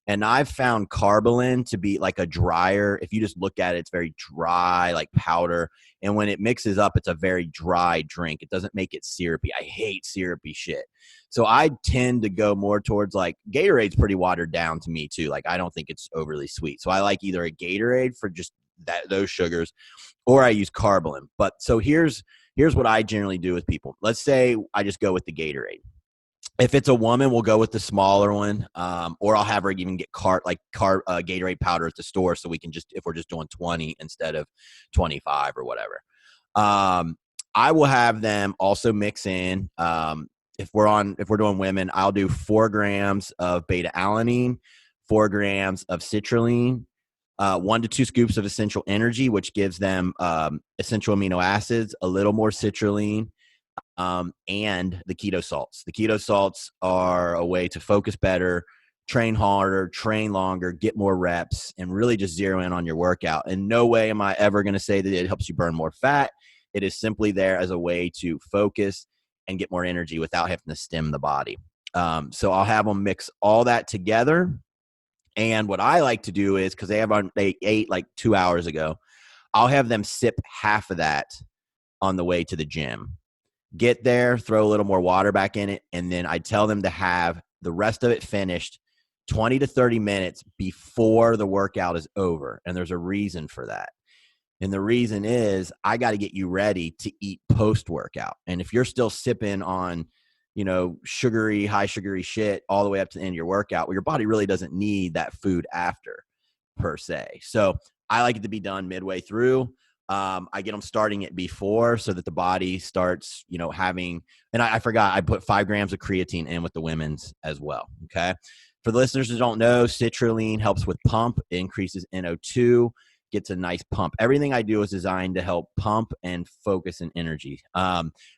and I've found Carbolin to be like a drier. If you just look at it, it's very dry, like powder. And when it mixes up, it's a very dry drink. It doesn't make it syrupy. I hate syrupy shit. So I tend to go more towards like Gatorade's pretty watered down to me too. Like I don't think it's overly sweet. So I like either a Gatorade for just those sugars, or I use Carbolin. But so here's what I generally do with people. Let's say I just go with the Gatorade. If it's a woman, we'll go with the smaller one, or I'll have her even get Gatorade powder at the store, so we can if we're just doing 20 instead of 25 or whatever. I will have them also mix in. If we're doing women, I'll do 4 grams of beta alanine, 4 grams of citrulline, 1 to 2 scoops of essential energy, which gives them essential amino acids, a little more citrulline, and the keto salts. The keto salts are a way to focus better, train harder, train longer, get more reps, and really just zero in on your workout. In no way am I ever going to say that it helps you burn more fat. It is simply there as a way to focus and get more energy without having to stim the body. So I'll have them mix all that together. And what I like to do is, because they ate like 2 hours ago, I'll have them sip half of that on the way to the gym. Get there, throw a little more water back in it, and then I tell them to have the rest of it finished 20 to 30 minutes before the workout is over. And there's a reason for that. And the reason is I got to get you ready to eat post-workout. And if you're still sipping on high sugary shit all the way up to the end of your workout, well, your body really doesn't need that food after per se. So I like it to be done midway through. I get them starting it before so that the body starts, having, and I forgot, I put 5 grams of creatine in with the women's as well. Okay. For the listeners who don't know, citrulline helps with pump. It increases NO2, gets a nice pump. Everything I do is designed to help pump and focus and energy.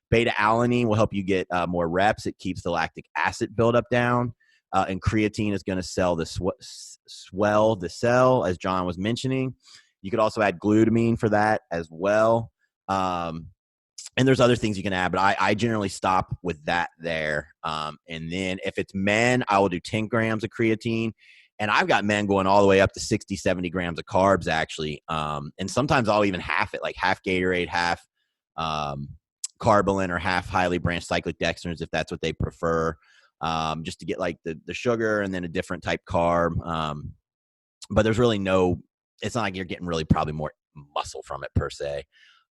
Beta alanine will help you get more reps. It keeps the lactic acid buildup down. And creatine is going to swell the cell, as John was mentioning. You could also add glutamine for that as well. And there's other things you can add, but I generally stop with that there. And then if it's men, I will do 10 grams of creatine. And I've got men going all the way up to 60, 70 grams of carbs, actually. And sometimes I'll even half it, like half Gatorade, half Carbolin, or half highly branched cyclic dextrose, if that's what they prefer, just to get like the sugar and then a different type carb. But there's really it's not like you're getting really probably more muscle from it per se.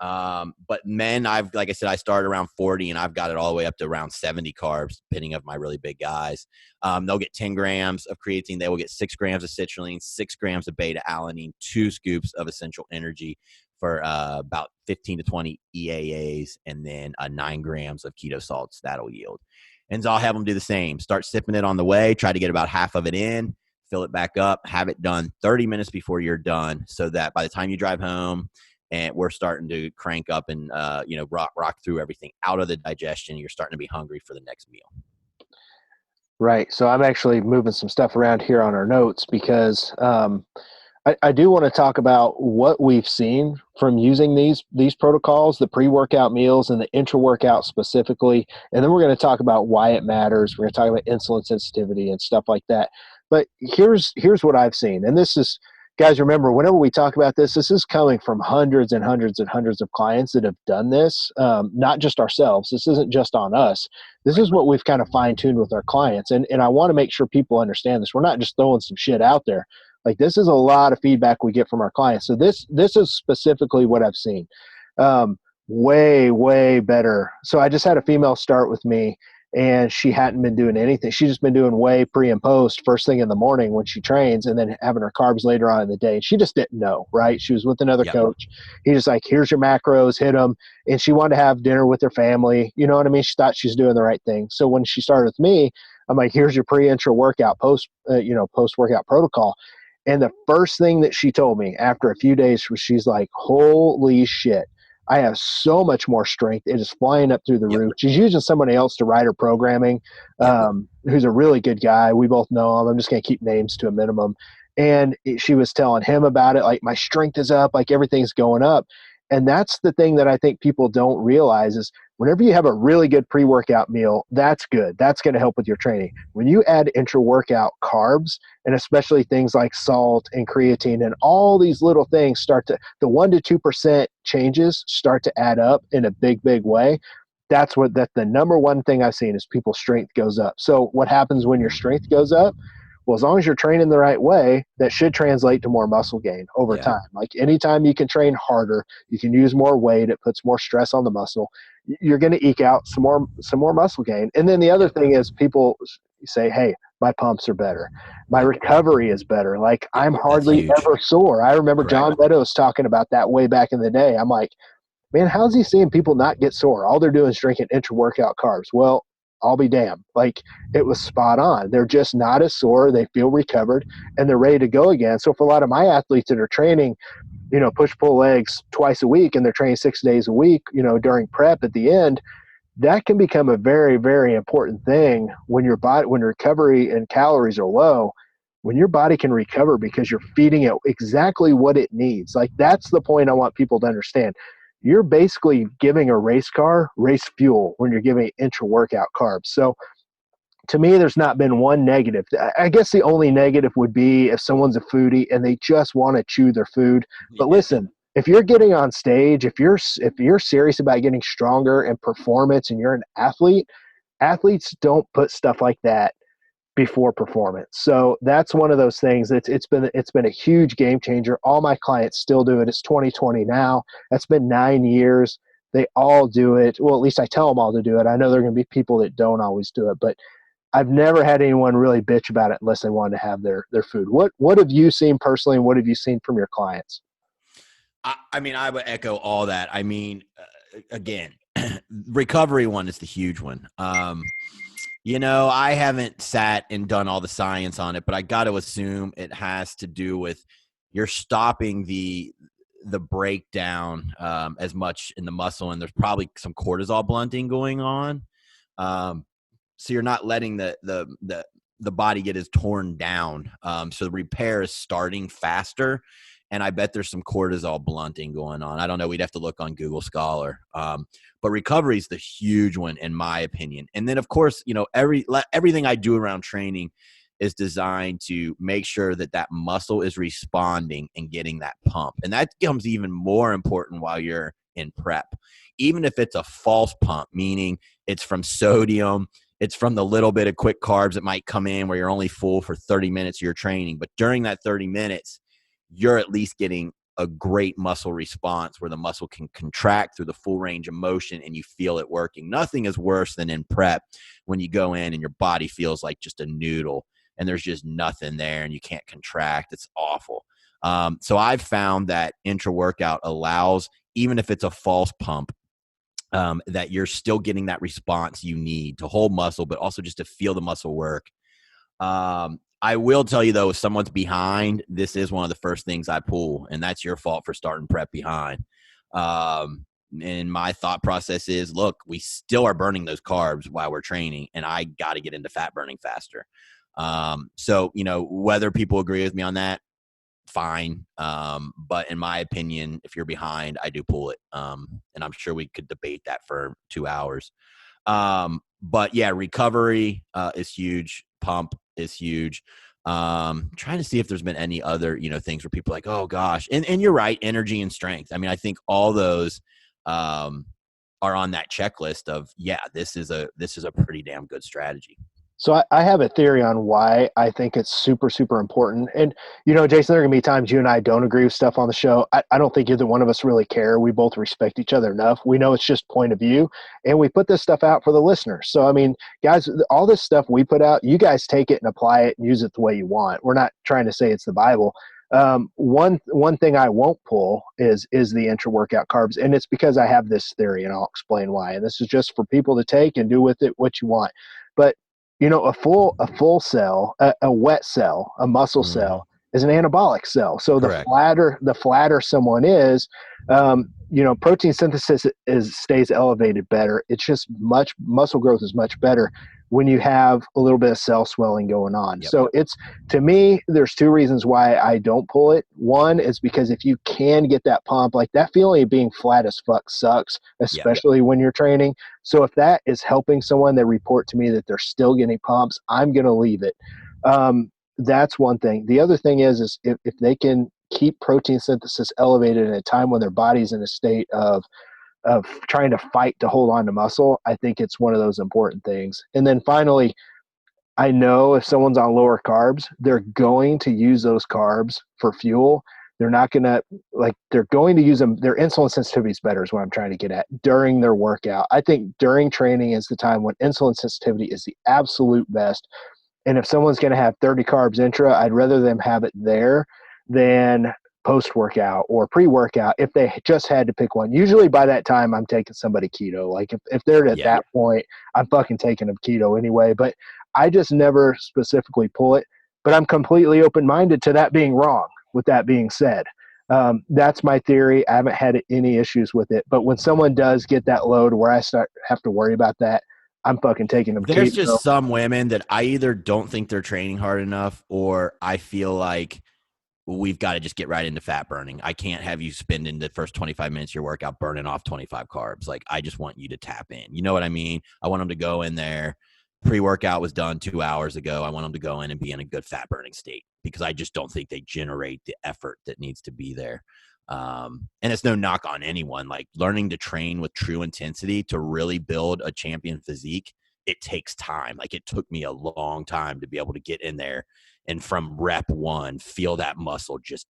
But men, like I said, I started around 40 and I've got it all the way up to around 70 carbs, depending on my really big guys. They'll get 10 grams of creatine. They will get 6 grams of citrulline, 6 grams of beta alanine, 2 scoops of essential energy for about 15 to 20 EAAs, and then 9 grams of keto salts that'll yield. And so I'll have them do the same. Start sipping it on the way, try to get about half of it in, fill it back up, have it done 30 minutes before you're done, so that by the time you drive home and we're starting to crank up and, rock through everything out of the digestion, you're starting to be hungry for the next meal. Right. So I'm actually moving some stuff around here on our notes because I do want to talk about what we've seen from using these protocols, the pre-workout meals and the intra-workout specifically. And then we're going to talk about why it matters. We're going to talk about insulin sensitivity and stuff like that. But here's what I've seen. And this is, guys, remember, whenever we talk about this is coming from hundreds and hundreds and hundreds of clients that have done this, not just ourselves. This isn't just on us. This is what we've kind of fine-tuned with our clients. And I want to make sure people understand this. We're not just throwing some shit out there. Like, this is a lot of feedback we get from our clients. So this is specifically what I've seen. Way, way better. So I just had a female start with me, and she hadn't been doing anything. She's just been doing whey pre and post first thing in the morning when she trains, and then having her carbs later on in the day. And she just didn't know, right? She was with another coach. He's just like, here's your macros, hit them. And she wanted to have dinner with her family. You know what I mean? She thought she was doing the right thing. So when she started with me, I'm like, here's your pre-intra workout, post-workout protocol. And the first thing that she told me after a few days was, she's like, holy shit, I have so much more strength. It is flying up through the roof. She's using somebody else to write her programming, who's a really good guy. We both know him. I'm just going to keep names to a minimum. And she was telling him about it. Like, my strength is up, like everything's going up. And that's the thing that I think people don't realize is, whenever you have a really good pre-workout meal, that's good. That's going to help with your training. When you add intra-workout carbs, and especially things like salt and creatine and all these little things the 1 to 2% changes start to add up in a big, big way. That's the number one thing I've seen is people's strength goes up. So what happens when your strength goes up? Well, as long as you're training the right way, that should translate to more muscle gain over time. Like, anytime you can train harder, you can use more weight, it puts more stress on the muscle, you're going to eke out some more muscle gain. And then the other thing is, people say, hey, my pumps are better, my recovery is better. Like, I'm hardly ever sore. I remember John Meadows talking about that way back in the day. I'm like, man, how's he seeing people not get sore? All they're doing is drinking intra-workout carbs. Well, I'll be damned. Like, it was spot on. They're just not as sore. They feel recovered, and they're ready to go again. So for a lot of my athletes that are training, push-pull legs twice a week, and they're training 6 days a week, during prep at the end, that can become a very, very important thing when recovery and calories are low, when your body can recover because you're feeding it exactly what it needs. Like, that's the point I want people to understand. You're basically giving a race car race fuel when you're giving intra-workout carbs. So to me, there's not been one negative. I guess the only negative would be if someone's a foodie and they just want to chew their food. But listen, if you're getting on stage, if you're serious about getting stronger and performance, and you're an athlete, athletes don't put stuff like that before performance. So that's one of those things. It's been a huge game changer. All my clients still do it. It's 2020 now. That's been 9 years. They all do it. Well, at least I tell them all to do it. I know there are going to be people that don't always do it, but I've never had anyone really bitch about it unless they want to have their food. What have you seen personally, and what have you seen from your clients? I mean, I would echo all that. I mean, again, recovery one is the huge one. I haven't sat and done all the science on it, but I got to assume it has to do with you're stopping the breakdown as much in the muscle, and there's probably some cortisol blunting going on. So you're not letting the body get as torn down. So the repair is starting faster. And I bet there's some cortisol blunting going on. I don't know. We'd have to look on Google Scholar. But recovery is the huge one, in my opinion. And then, of course, everything I do around training is designed to make sure that muscle is responding and getting that pump. And that becomes even more important while you're in prep. Even if it's a false pump, meaning it's from sodium, it's from the little bit of quick carbs that might come in where you're only full for 30 minutes of your training. But during that 30 minutes, you're at least getting a great muscle response where the muscle can contract through the full range of motion and you feel it working. Nothing is worse than in prep when you go in and your body feels like just a noodle and there's just nothing there and you can't contract. It's awful. So I've found that intra-workout allows, even if it's a false pump, that you're still getting that response you need to hold muscle, but also just to feel the muscle work. I will tell you, though, if someone's behind, this is one of the first things I pull, and that's your fault for starting prep behind. And my thought process is, look, we still are burning those carbs while we're training, and I got to get into fat burning faster. So, whether people agree with me on that, fine. But in my opinion, if you're behind, I do pull it. And I'm sure we could debate that for 2 hours. But yeah, recovery is huge. Pump is huge. Trying to see if there's been any other, things where people are like, oh gosh. And you're right. Energy and strength. I mean, I think all those, are on that checklist of, yeah, this is a pretty damn good strategy. So I have a theory on why I think it's super, super important. And, Jason, there are going to be times you and I don't agree with stuff on the show. I don't think either one of us really care. We both respect each other enough. We know it's just point of view. And we put this stuff out for the listeners. So, I mean, guys, all this stuff we put out, you guys take it and apply it and use it the way you want. We're not trying to say it's the Bible. One thing I won't pull is the intra-workout carbs. And it's because I have this theory, and I'll explain why. And this is just for people to take and do with it what you want. But a full cell, a wet cell, a muscle cell is an anabolic cell. So Correct. the flatter someone is, protein synthesis stays elevated better. It's just muscle growth is much better when you have a little bit of cell swelling going on. Yep. So to me, there's two reasons why I don't pull it. One is because if you can get that pump, like that feeling of being flat as fuck sucks, especially when you're training. So if that is helping someone, they report to me that they're still getting pumps, I'm going to leave it. That's one thing. The other thing is if they can keep protein synthesis elevated at a time when their body's in a state of trying to fight to hold on to muscle, I think it's one of those important things. And then finally, I know if someone's on lower carbs, they're going to use those carbs for fuel. They're not going to they're going to use them. Their insulin sensitivity is better is what I'm trying to get at during their workout. I think during training is the time when insulin sensitivity is the absolute best. And if someone's going to have 30 carbs intra, I'd rather them have it there than post-workout or pre-workout if they just had to pick one. Usually by that time, I'm taking somebody keto. Like if they're at that point, I'm fucking taking them keto anyway. But I just never specifically pull it. But I'm completely open-minded to that being wrong, with that being said. That's my theory. I haven't had any issues with it. But when someone does get that load where I have to worry about that, I'm fucking taking them keto. There's just some women that I either don't think they're training hard enough, or I feel like we've got to just get right into fat burning. I can't have you spend in the first 25 minutes of your workout burning off 25 carbs. Like, I just want you to tap in. You know what I mean? I want them to go in there. Pre-workout was done 2 hours ago. I want them to go in and be in a good fat burning state, because I just don't think they generate the effort that needs to be there. And it's no knock on anyone. Like, learning to train with true intensity to really build a champion physique, it takes time. Like, it took me a long time to be able to get in there and from rep one, feel that muscle just,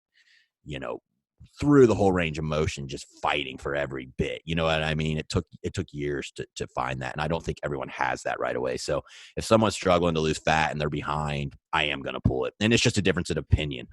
through the whole range of motion, just fighting for every bit. You know what I mean? It took years to find that. And I don't think everyone has that right away. So if someone's struggling to lose fat and they're behind, I am going to pull it. And it's just a difference in opinion.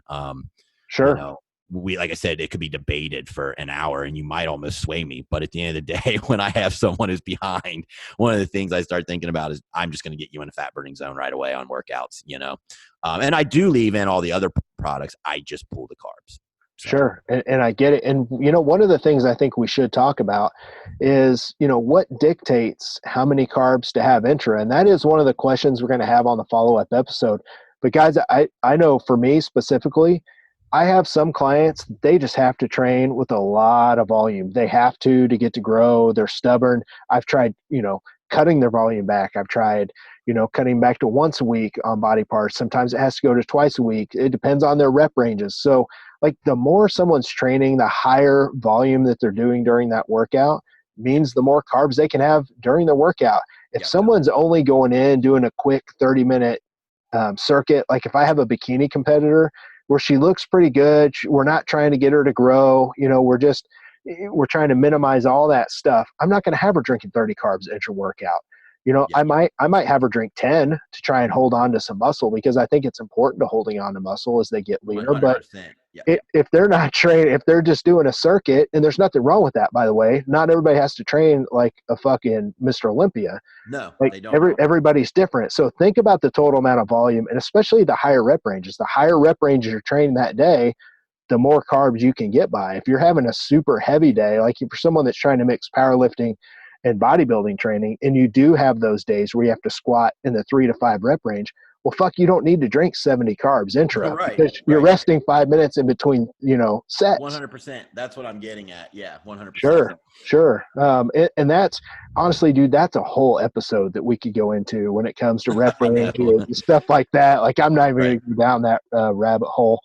Sure. Like I said, it could be debated for an hour and you might almost sway me. But at the end of the day, when I have someone who's behind, one of the things I start thinking about is I'm just going to get you in a fat burning zone right away on workouts, and I do leave in all the other products. I just pull the carbs. So. Sure. And I get it. And, one of the things I think we should talk about is, what dictates how many carbs to have intra. And that is one of the questions we're going to have on the follow-up episode. But guys, I know for me specifically, I have some clients, they just have to train with a lot of volume. They have to get to grow. They're stubborn. I've tried, cutting their volume back. I've tried, cutting back to once a week on body parts. Sometimes it has to go to twice a week. It depends on their rep ranges. So like the more someone's training, the higher volume that they're doing during that workout means the more carbs they can have during the workout. If someone's only going in doing a quick 30-minute circuit, like if I have a bikini competitor where she looks pretty good, we're not trying to get her to grow, we're trying to minimize all that stuff. I'm not going to have her drinking 30 carbs intra-workout. I might have her drink 10 to try and hold on to some muscle, because I think it's important to holding on to muscle as they get leaner. 100%. If they're not trained, if they're just doing a circuit, and there's nothing wrong with that, by the way, not everybody has to train like a fucking Mr. Olympia. No, like they don't. Everybody's different. So think about the total amount of volume, and especially the higher rep ranges. The higher rep ranges you're training that day, the more carbs you can get by. If you're having a super heavy day, like for someone that's trying to mix powerlifting and bodybuilding training, and you do have those days where you have to squat in the 3 to 5 rep range, well, fuck, you don't need to drink 70 carbs intra, because you're resting 5 minutes in between, sets. 100%. That's what I'm getting at. Yeah, 100%. Sure. And that's honestly, dude, that's a whole episode that we could go into when it comes to rep range and stuff like that. Like, I'm not even going to go down that rabbit hole.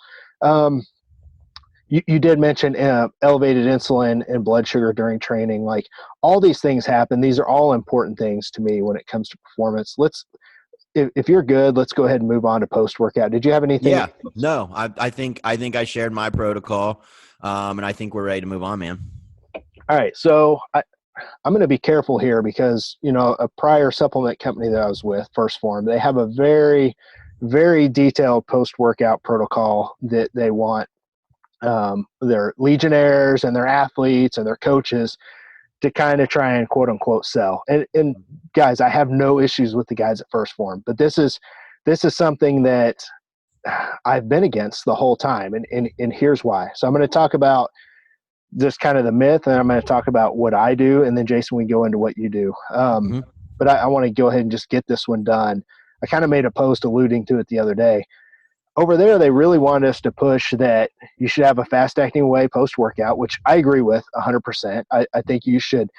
You did mention elevated insulin and blood sugar during training. Like, all these things happen. These are all important things to me when it comes to performance. If you're good, let's go ahead and move on to post-workout. Did you have anything? Yeah, no, I think I shared my protocol, and I think we're ready to move on, man. All right. So I'm going to be careful here because, a prior supplement company that I was with, First Form, they have a very, very detailed post-workout protocol that they want their legionnaires and their athletes and their coaches to kind of try and quote unquote sell. And guys, I have no issues with the guys at First Form, but this is something that I've been against the whole time. And here's why. So I'm going to talk about just kind of the myth, and I'm going to talk about what I do. And then Jason, we go into what you do. But I want to go ahead and just get this one done. I kind of made a post alluding to it the other day. Over there, they really want us to push that you should have a fast-acting whey post-workout, which I agree with 100%. I think you should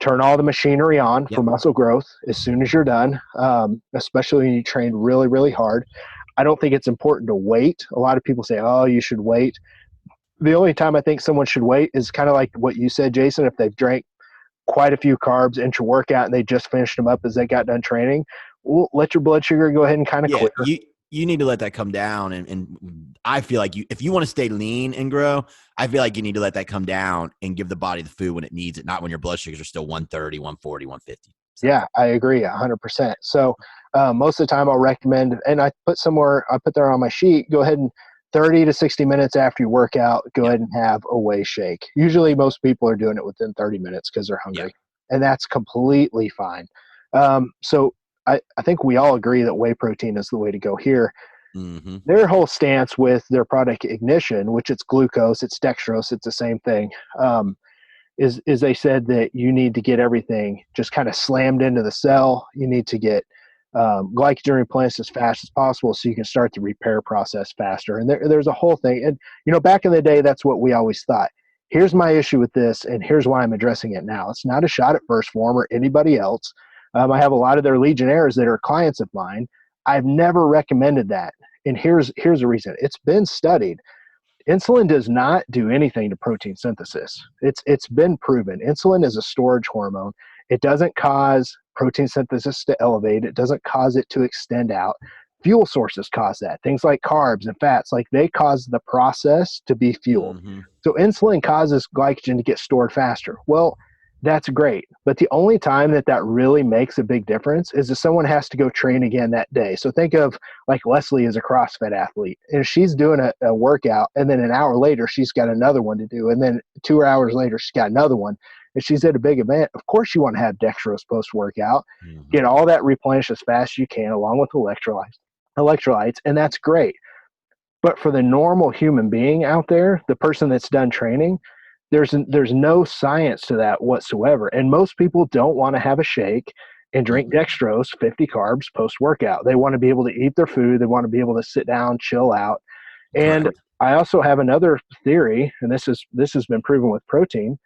turn all the machinery on for muscle growth as soon as you're done, especially when you train really, really hard. I don't think it's important to wait. A lot of people say, oh, you should wait. The only time I think someone should wait is kind of like what you said, Jason, if they've drank quite a few carbs intra-workout and they just finished them up as they got done training. Well, let your blood sugar go ahead and kind of clear. You need to let that come down. And I feel like if you want to stay lean and grow, I feel like you need to let that come down and give the body the food when it needs it, not when your blood sugars are still 130, 140, 150. So. Yeah, I agree 100%. So most of the time I'll recommend, and I put there on my sheet, go ahead and 30 to 60 minutes after you work out, go ahead and have a whey shake. Usually most people are doing it within 30 minutes because they're hungry, and that's completely fine. So I think we all agree that whey protein is the way to go here. Mm-hmm. Their whole stance with their product Ignition, which it's glucose, it's dextrose, it's the same thing, is they said that you need to get everything just kind of slammed into the cell. You need to get glycogen replenished as fast as possible so you can start the repair process faster. And there's a whole thing. And, back in the day, that's what we always thought. Here's my issue with this, and here's why I'm addressing it now. It's not a shot at First Form or anybody else. I have a lot of their legionnaires that are clients of mine. I've never recommended that. And here's the reason. It's been studied. Insulin does not do anything to protein synthesis. It's been proven. Insulin is a storage hormone. It doesn't cause protein synthesis to elevate. It doesn't cause it to extend out. Fuel sources cause that. Things like carbs and fats, like they cause the process to be fueled. Mm-hmm. So insulin causes glycogen to get stored faster. Well, that's great. But the only time that really makes a big difference is if someone has to go train again that day. So think of like Leslie as a CrossFit athlete, and she's doing a workout, and then an hour later, she's got another one to do. And then 2 hours later, she's got another one. And she's at a big event. Of course, you want to have dextrose post-workout, get all that replenished as fast as you can, along with electrolytes, and that's great. But for the normal human being out there, the person that's done training, there's no science to that whatsoever. And most people don't want to have a shake and drink dextrose, 50 carbs post-workout. They want to be able to eat their food. They want to be able to sit down, chill out. And I also have another theory, and this has been proven with protein.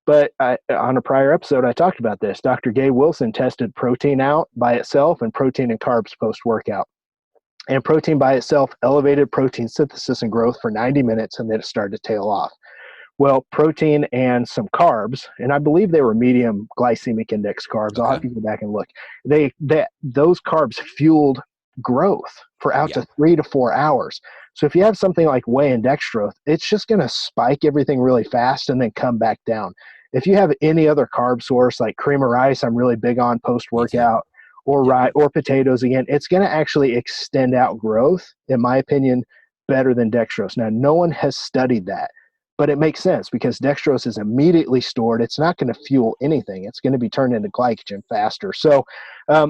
But on a prior episode, I talked about this. Dr. Gay Wilson tested protein out by itself and protein and carbs post-workout. And protein by itself elevated protein synthesis and growth for 90 minutes, and then it started to tail off. Well, protein and some carbs, and I believe they were medium glycemic index carbs. I'll have to go back and look. Those carbs fueled growth for out to 3 to 4 hours. So if you have something like whey and dextrose, it's just going to spike everything really fast and then come back down. If you have any other carb source like cream of rice, I'm really big on post-workout, or rye or potatoes, again, it's going to actually extend out growth, in my opinion, better than dextrose. Now, no one has studied that, but it makes sense because dextrose is immediately stored. It's not going to fuel anything. It's going to be turned into glycogen faster. So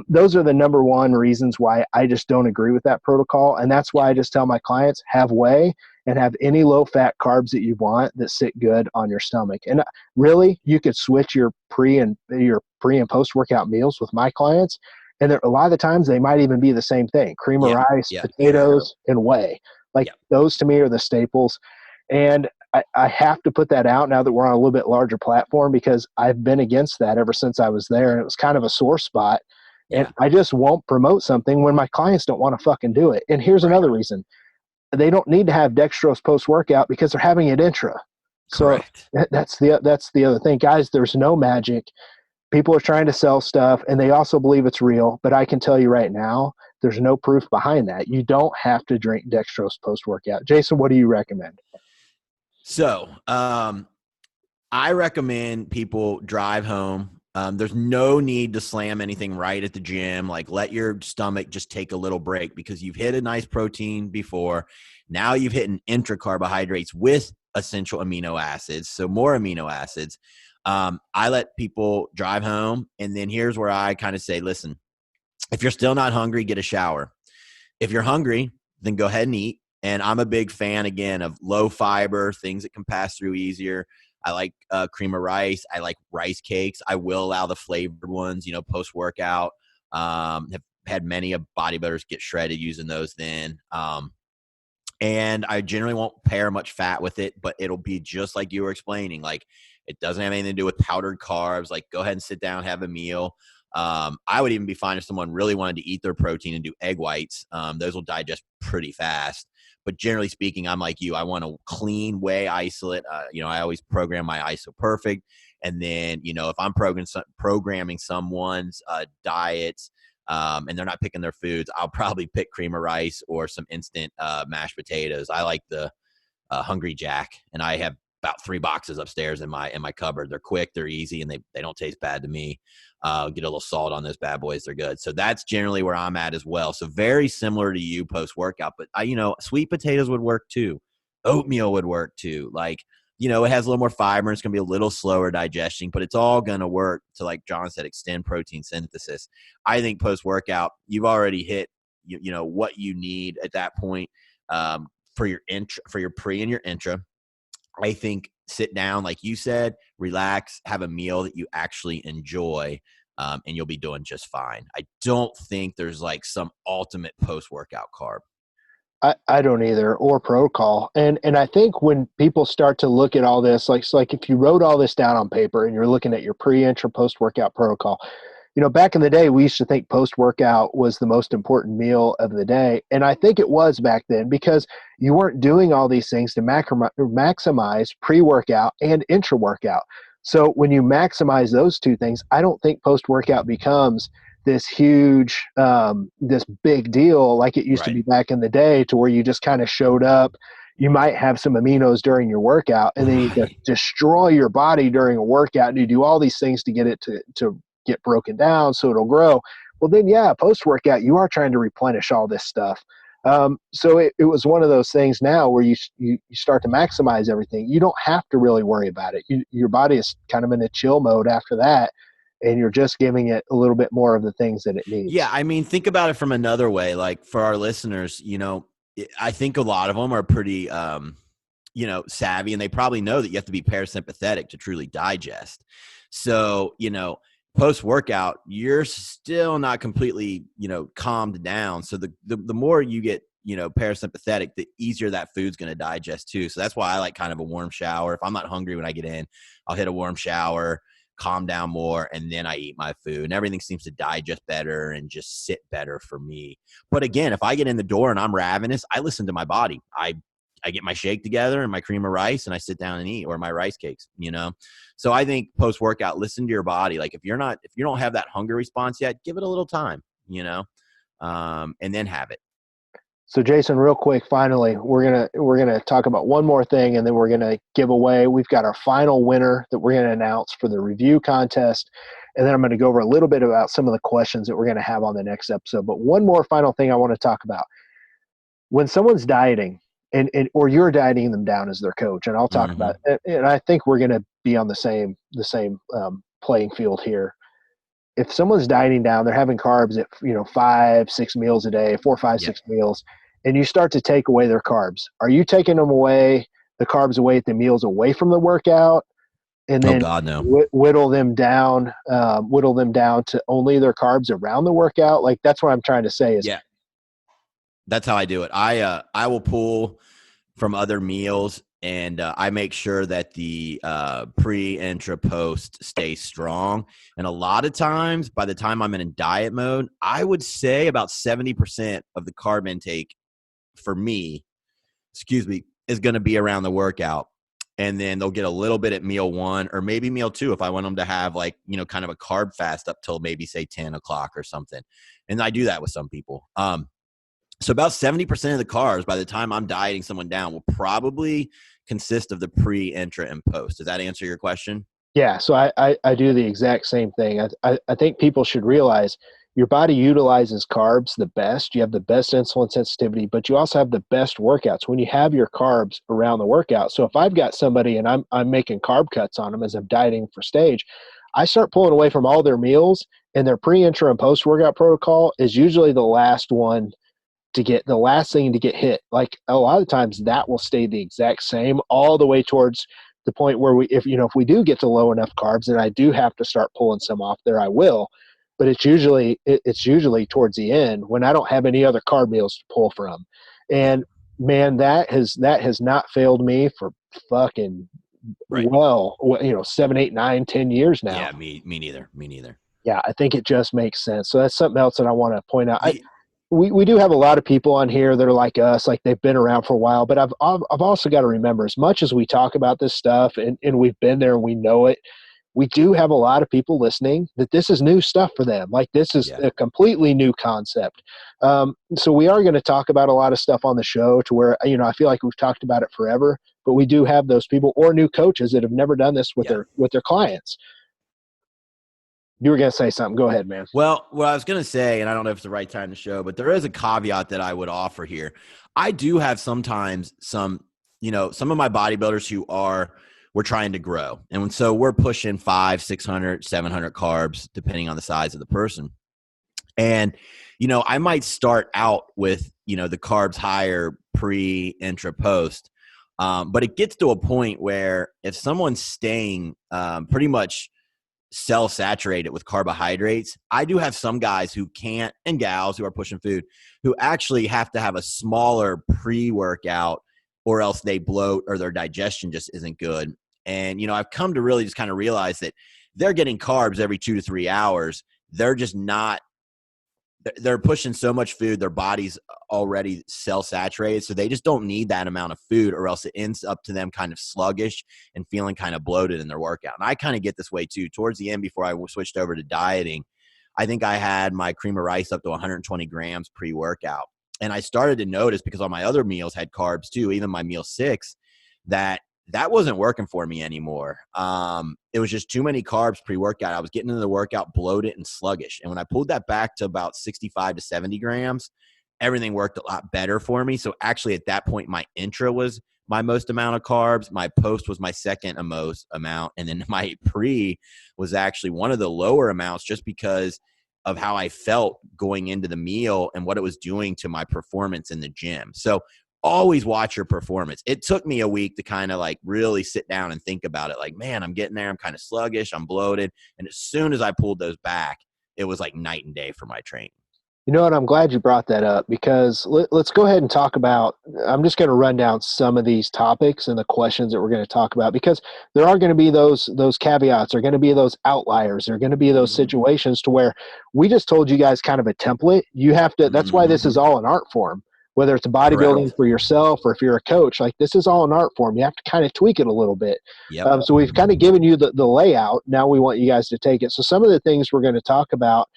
those are the number one reasons why I just don't agree with that protocol. And that's why I just tell my clients, have whey and have any low-fat carbs that you want that sit good on your stomach. And really, you could switch your pre and post-workout meals with my clients. And a lot of the times they might even be the same thing: cream of rice, potatoes, and whey. Those to me are the staples. And I have to put that out now that we're on a little bit larger platform, because I've been against that ever since I was there, and it was kind of a sore spot. And I just won't promote something when my clients don't want to fucking do it. And here's another reason. They don't need to have dextrose post-workout because they're having it intra. Correct. So that's the other thing. Guys, there's no magic. People are trying to sell stuff, and they also believe it's real. But I can tell you right now, there's no proof behind that. You don't have to drink dextrose post-workout. Jason, what do you recommend? So I recommend people drive home. There's no need to slam anything right at the gym. Like, let your stomach just take a little break, because you've hit a nice protein before. Now you've hit an intra-carbohydrates with essential amino acids, so more amino acids. I let people drive home, and then here's where I kind of say, listen, if you're still not hungry, get a shower. If you're hungry, then go ahead and eat. And I'm a big fan, again, of low fiber, things that can pass through easier. I like cream of rice. I like rice cakes. I will allow the flavored ones, post-workout. Have had many of bodybuilders get shredded using those then. And I generally won't pair much fat with it, but it'll be just like you were explaining. Like, it doesn't have anything to do with powdered carbs. Like, go ahead and sit down, have a meal. I would even be fine if someone really wanted to eat their protein and do egg whites. Those will digest pretty fast. But generally speaking, I'm like you. I want a clean whey isolate. I always program my ISO perfect. And then, if I'm programming someone's diets and they're not picking their foods, I'll probably pick cream of rice or some instant mashed potatoes. I like the Hungry Jack, and I have about 3 boxes upstairs in my cupboard. They're quick, they're easy, and they don't taste bad to me. Get a little salt on those bad boys, they're good. So that's generally where I'm at as well. So very similar to you post-workout, but sweet potatoes would work too. Oatmeal would work too. Like, it has a little more fiber. It's going to be a little slower digesting, but it's all going to work to, like John said, extend protein synthesis. I think post-workout, you've already hit, what you need at that point for your pre and your intra. I think sit down, like you said, relax, have a meal that you actually enjoy, and you'll be doing just fine. I don't think there's like some ultimate post-workout carb. I don't either, or protocol. And I think when people start to look at all this, like if you wrote all this down on paper and you're looking at your pre-intra post-workout protocol, back in the day, we used to think post-workout was the most important meal of the day. And I think it was back then, because you weren't doing all these things to maximize pre-workout and intra-workout. So when you maximize those two things, I don't think post-workout becomes this huge, this big deal like it used to be back in the day, to where you just kind of showed up. You might have some aminos during your workout, and then you can destroy your body during a workout, and you do all these things to get it to get broken down so it'll grow. Well, then, post-workout, you are trying to replenish all this stuff. So it was one of those things now where you start to maximize everything. You don't have to really worry about it. Your body is kind of in a chill mode after that, and you're just giving it a little bit more of the things that it needs. Yeah, I mean, think about it from another way. Like, for our listeners, I think a lot of them are pretty, savvy, and they probably know that you have to be parasympathetic to truly digest. So, post-workout, you're still not completely, calmed down. So the more you get, parasympathetic, the easier that food's going to digest too. So that's why I like kind of a warm shower. If I'm not hungry when I get in, I'll hit a warm shower, calm down more, and then I eat my food, and everything seems to digest better and just sit better for me. But again, if I get in the door and I'm ravenous, I listen to my body. I get my shake together and my cream of rice, and I sit down and eat, or my rice cakes, So I think post-workout, listen to your body. Like, if you don't have that hunger response yet, give it a little time, and then have it. So Jason, real quick, finally, we're gonna talk about one more thing, and then we're gonna give away. We've got our final winner that we're gonna announce for the review contest, and then I'm gonna go over a little bit about some of the questions that we're gonna have on the next episode. But one more final thing I want to talk about: when someone's dieting, or you're dieting them down as their coach. And I'll talk about it. And I think we're going to be on the same playing field here. If someone's dieting down, they're having carbs at 5, 6 meals a day, 4, 5, 6 meals, and you start to take away their carbs. Are you taking them away, the carbs away at the meals away from the workout, and then whittle them down to only their carbs around the workout? Like, that's what I'm trying to say is that's how I do it. I will pull from other meals, and I make sure that the pre, intra, post stay strong. And a lot of times, by the time I'm in a diet mode, I would say about 70% of the carb intake for me, is going to be around the workout. And then they'll get a little bit at meal 1 or maybe meal 2 if I want them to have kind of a carb fast up till maybe say 10 o'clock or something. And I do that with some people. So about 70% of the carbs by the time I'm dieting someone down will probably consist of the pre, intra, and post. Does that answer your question? Yeah. So I do the exact same thing. I think people should realize your body utilizes carbs the best. You have the best insulin sensitivity, but you also have the best workouts when you have your carbs around the workout. So if I've got somebody and I'm making carb cuts on them as I'm dieting for stage, I start pulling away from all their meals, and their pre, intra, and post workout protocol is usually the last thing to get hit. Like, a lot of times that will stay the exact same all the way towards the point where if we do get to low enough carbs and I do have to start pulling some off there, I will. But it's usually towards the end when I don't have any other carb meals to pull from. And man, that has not failed me for fucking 7, 8, 9, 10 years now. Yeah, me neither. Yeah, I think it just makes sense. So that's something else that I want to point out. We do have a lot of people on here that are like us, like they've been around for a while, but I've also got to remember, as much as we talk about this stuff and we've been there and we know it, we do have a lot of people listening that this is new stuff for them. Like, this is a completely new concept. So we are going to talk about a lot of stuff on the show to where, I feel like we've talked about it forever, but we do have those people or new coaches that have never done this with their clients. You were going to say something. Go ahead, man. Well, what I was going to say, and I don't know if it's the right time to show, but there is a caveat that I would offer here. I do have sometimes some of my bodybuilders who we're trying to grow. And so we're pushing 500, 600, 700 carbs, depending on the size of the person. And, I might start out with, the carbs higher pre, intra, post. But it gets to a point where if someone's staying pretty much cell saturated with carbohydrates, I do have some guys who can't, and gals who are pushing food, who actually have to have a smaller pre-workout or else they bloat or their digestion just isn't good. And, I've come to really just kind of realize that they're getting carbs every 2 to 3 hours. They're just not, they're pushing so much food, their body's already cell saturated, so they just don't need that amount of food, or else it ends up to them kind of sluggish and feeling kind of bloated in their workout. And I kind of get this way too. Towards the end, before I switched over to dieting, I think I had my cream of rice up to 120 grams pre-workout. And I started to notice, because all my other meals had carbs too, even my meal 6, that wasn't working for me anymore. It was just too many carbs pre-workout. I was getting into the workout bloated and sluggish. And when I pulled that back to about 65 to 70 grams, everything worked a lot better for me. So actually at that point, my intra was my most amount of carbs. My post was my second most amount. And then my pre was actually one of the lower amounts, just because of how I felt going into the meal and what it was doing to my performance in the gym. So always watch your performance. It took me a week to kind of like really sit down and think about it. Like, man, I'm getting there. I'm kind of sluggish. I'm bloated. And as soon as I pulled those back, it was like night and day for my training. You know what? I'm glad you brought that up, because let's go ahead and talk about, I'm just going to run down some of these topics and the questions that we're going to talk about, because there are going to be those caveats. There are going to be those outliers. There are going to be those situations to where we just told you guys kind of a template. You have to, that's why this is all an art form. Whether it's bodybuilding for yourself or if you're a coach, like, this is all an art form. You have to kind of tweak it a little bit. So we've kind of given you the layout. Now we want you guys to take it. So some of the things we're going to talk about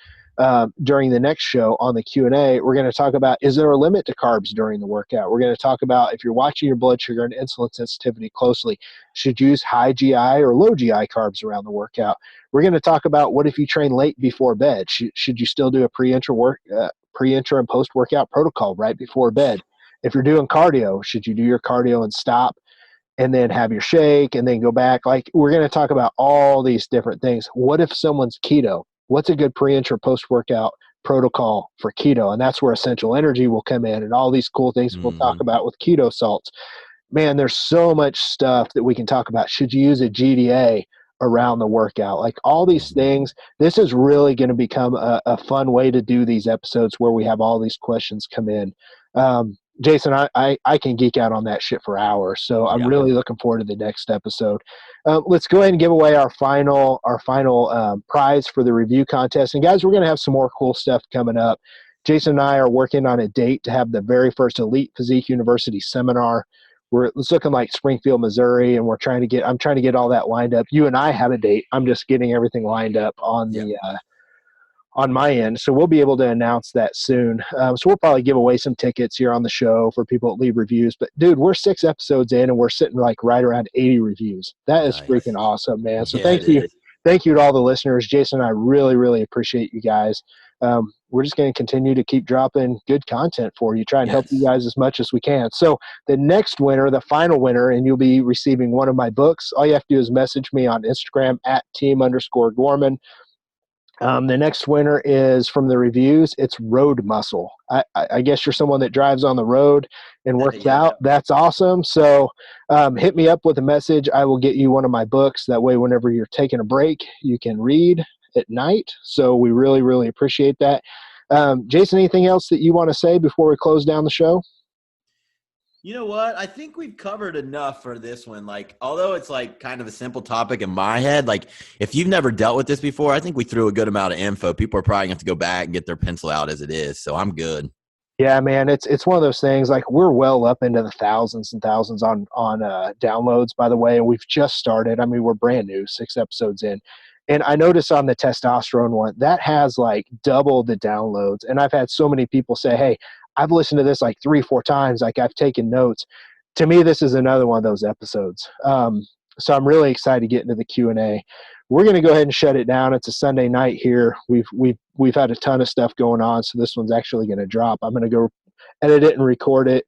during the next show on the Q&A, we're going to talk about, is there a limit to carbs during the workout? We're going to talk about, if you're watching your blood sugar and insulin sensitivity closely, should you use high GI or low GI carbs around the workout? We're going to talk about, what if you train late before bed? Should you still do a pre-intra and post-workout protocol right before bed? If you're doing cardio, should you do your cardio and stop and then have your shake and then go back? Like, we're going to talk about all these different things. What if someone's keto? What's a good pre-intra post-workout protocol for keto? And that's where essential energy will come in and all these cool things we'll talk about with keto salts. Man, there's so much stuff that we can talk about. Should you use a GDA around the workout? Like, all these things, this is really going to become a fun way to do these episodes where we have all these questions come in. Jason, I can geek out on that shit for hours, so I'm really looking forward to the next episode. Let's go ahead and give away our final prize for the review contest. And guys, we're going to have some more cool stuff coming up. Jason and I are working on a date to have the very first Elite Physique University seminar. It's looking like Springfield, Missouri, and I'm trying to get all that lined up. You and I have a date. I'm just getting everything lined up on on my end. So we'll be able to announce that soon. So we'll probably give away some tickets here on the show for people that leave reviews. But dude, we're 6 episodes in and we're sitting like right around 80 reviews. That is freaking awesome, man. So thank you. Thank you to all the listeners. Jason and I really, really appreciate you guys. We're just going to continue to keep dropping good content for you, try and help you guys as much as we can. So the next winner, the final winner, and you'll be receiving one of my books. All you have to do is message me on Instagram at @team_Gorman. The next winner is from the reviews. It's road muscle. I guess you're someone that drives on the road and works out. That's awesome. So hit me up with a message. I will get you one of my books. That way, whenever you're taking a break, you can read at night. So we really, really appreciate that. Jason, anything else that you want to say before we close down the show? You know what? I think we've covered enough for this one. Like, although it's like kind of a simple topic in my head, like if you've never dealt with this before, I think we threw a good amount of info. People are probably going to have to go back and get their pencil out as it is. So I'm good. Yeah, man, it's one of those things. Like, we're well up into the thousands and thousands on downloads, by the way, and we've just started. I mean, we're brand new, 6 episodes in. And I noticed on the testosterone one, that has like doubled the downloads. And I've had so many people say, hey, I've listened to this like 3-4 times. Like, I've taken notes. To me, this is another one of those episodes. So I'm really excited to get into the Q&A. We're going to go ahead and shut it down. It's a Sunday night here. We've had a ton of stuff going on, so this one's actually going to drop. I'm going to go edit it and record it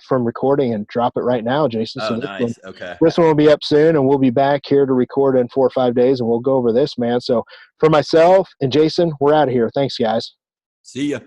from recording and drop it right now, Jason. Oh, so nice. This one will be up soon, and we'll be back here to record in 4 or 5 days, and we'll go over this, man. So for myself and Jason, we're out of here. Thanks, guys. See ya.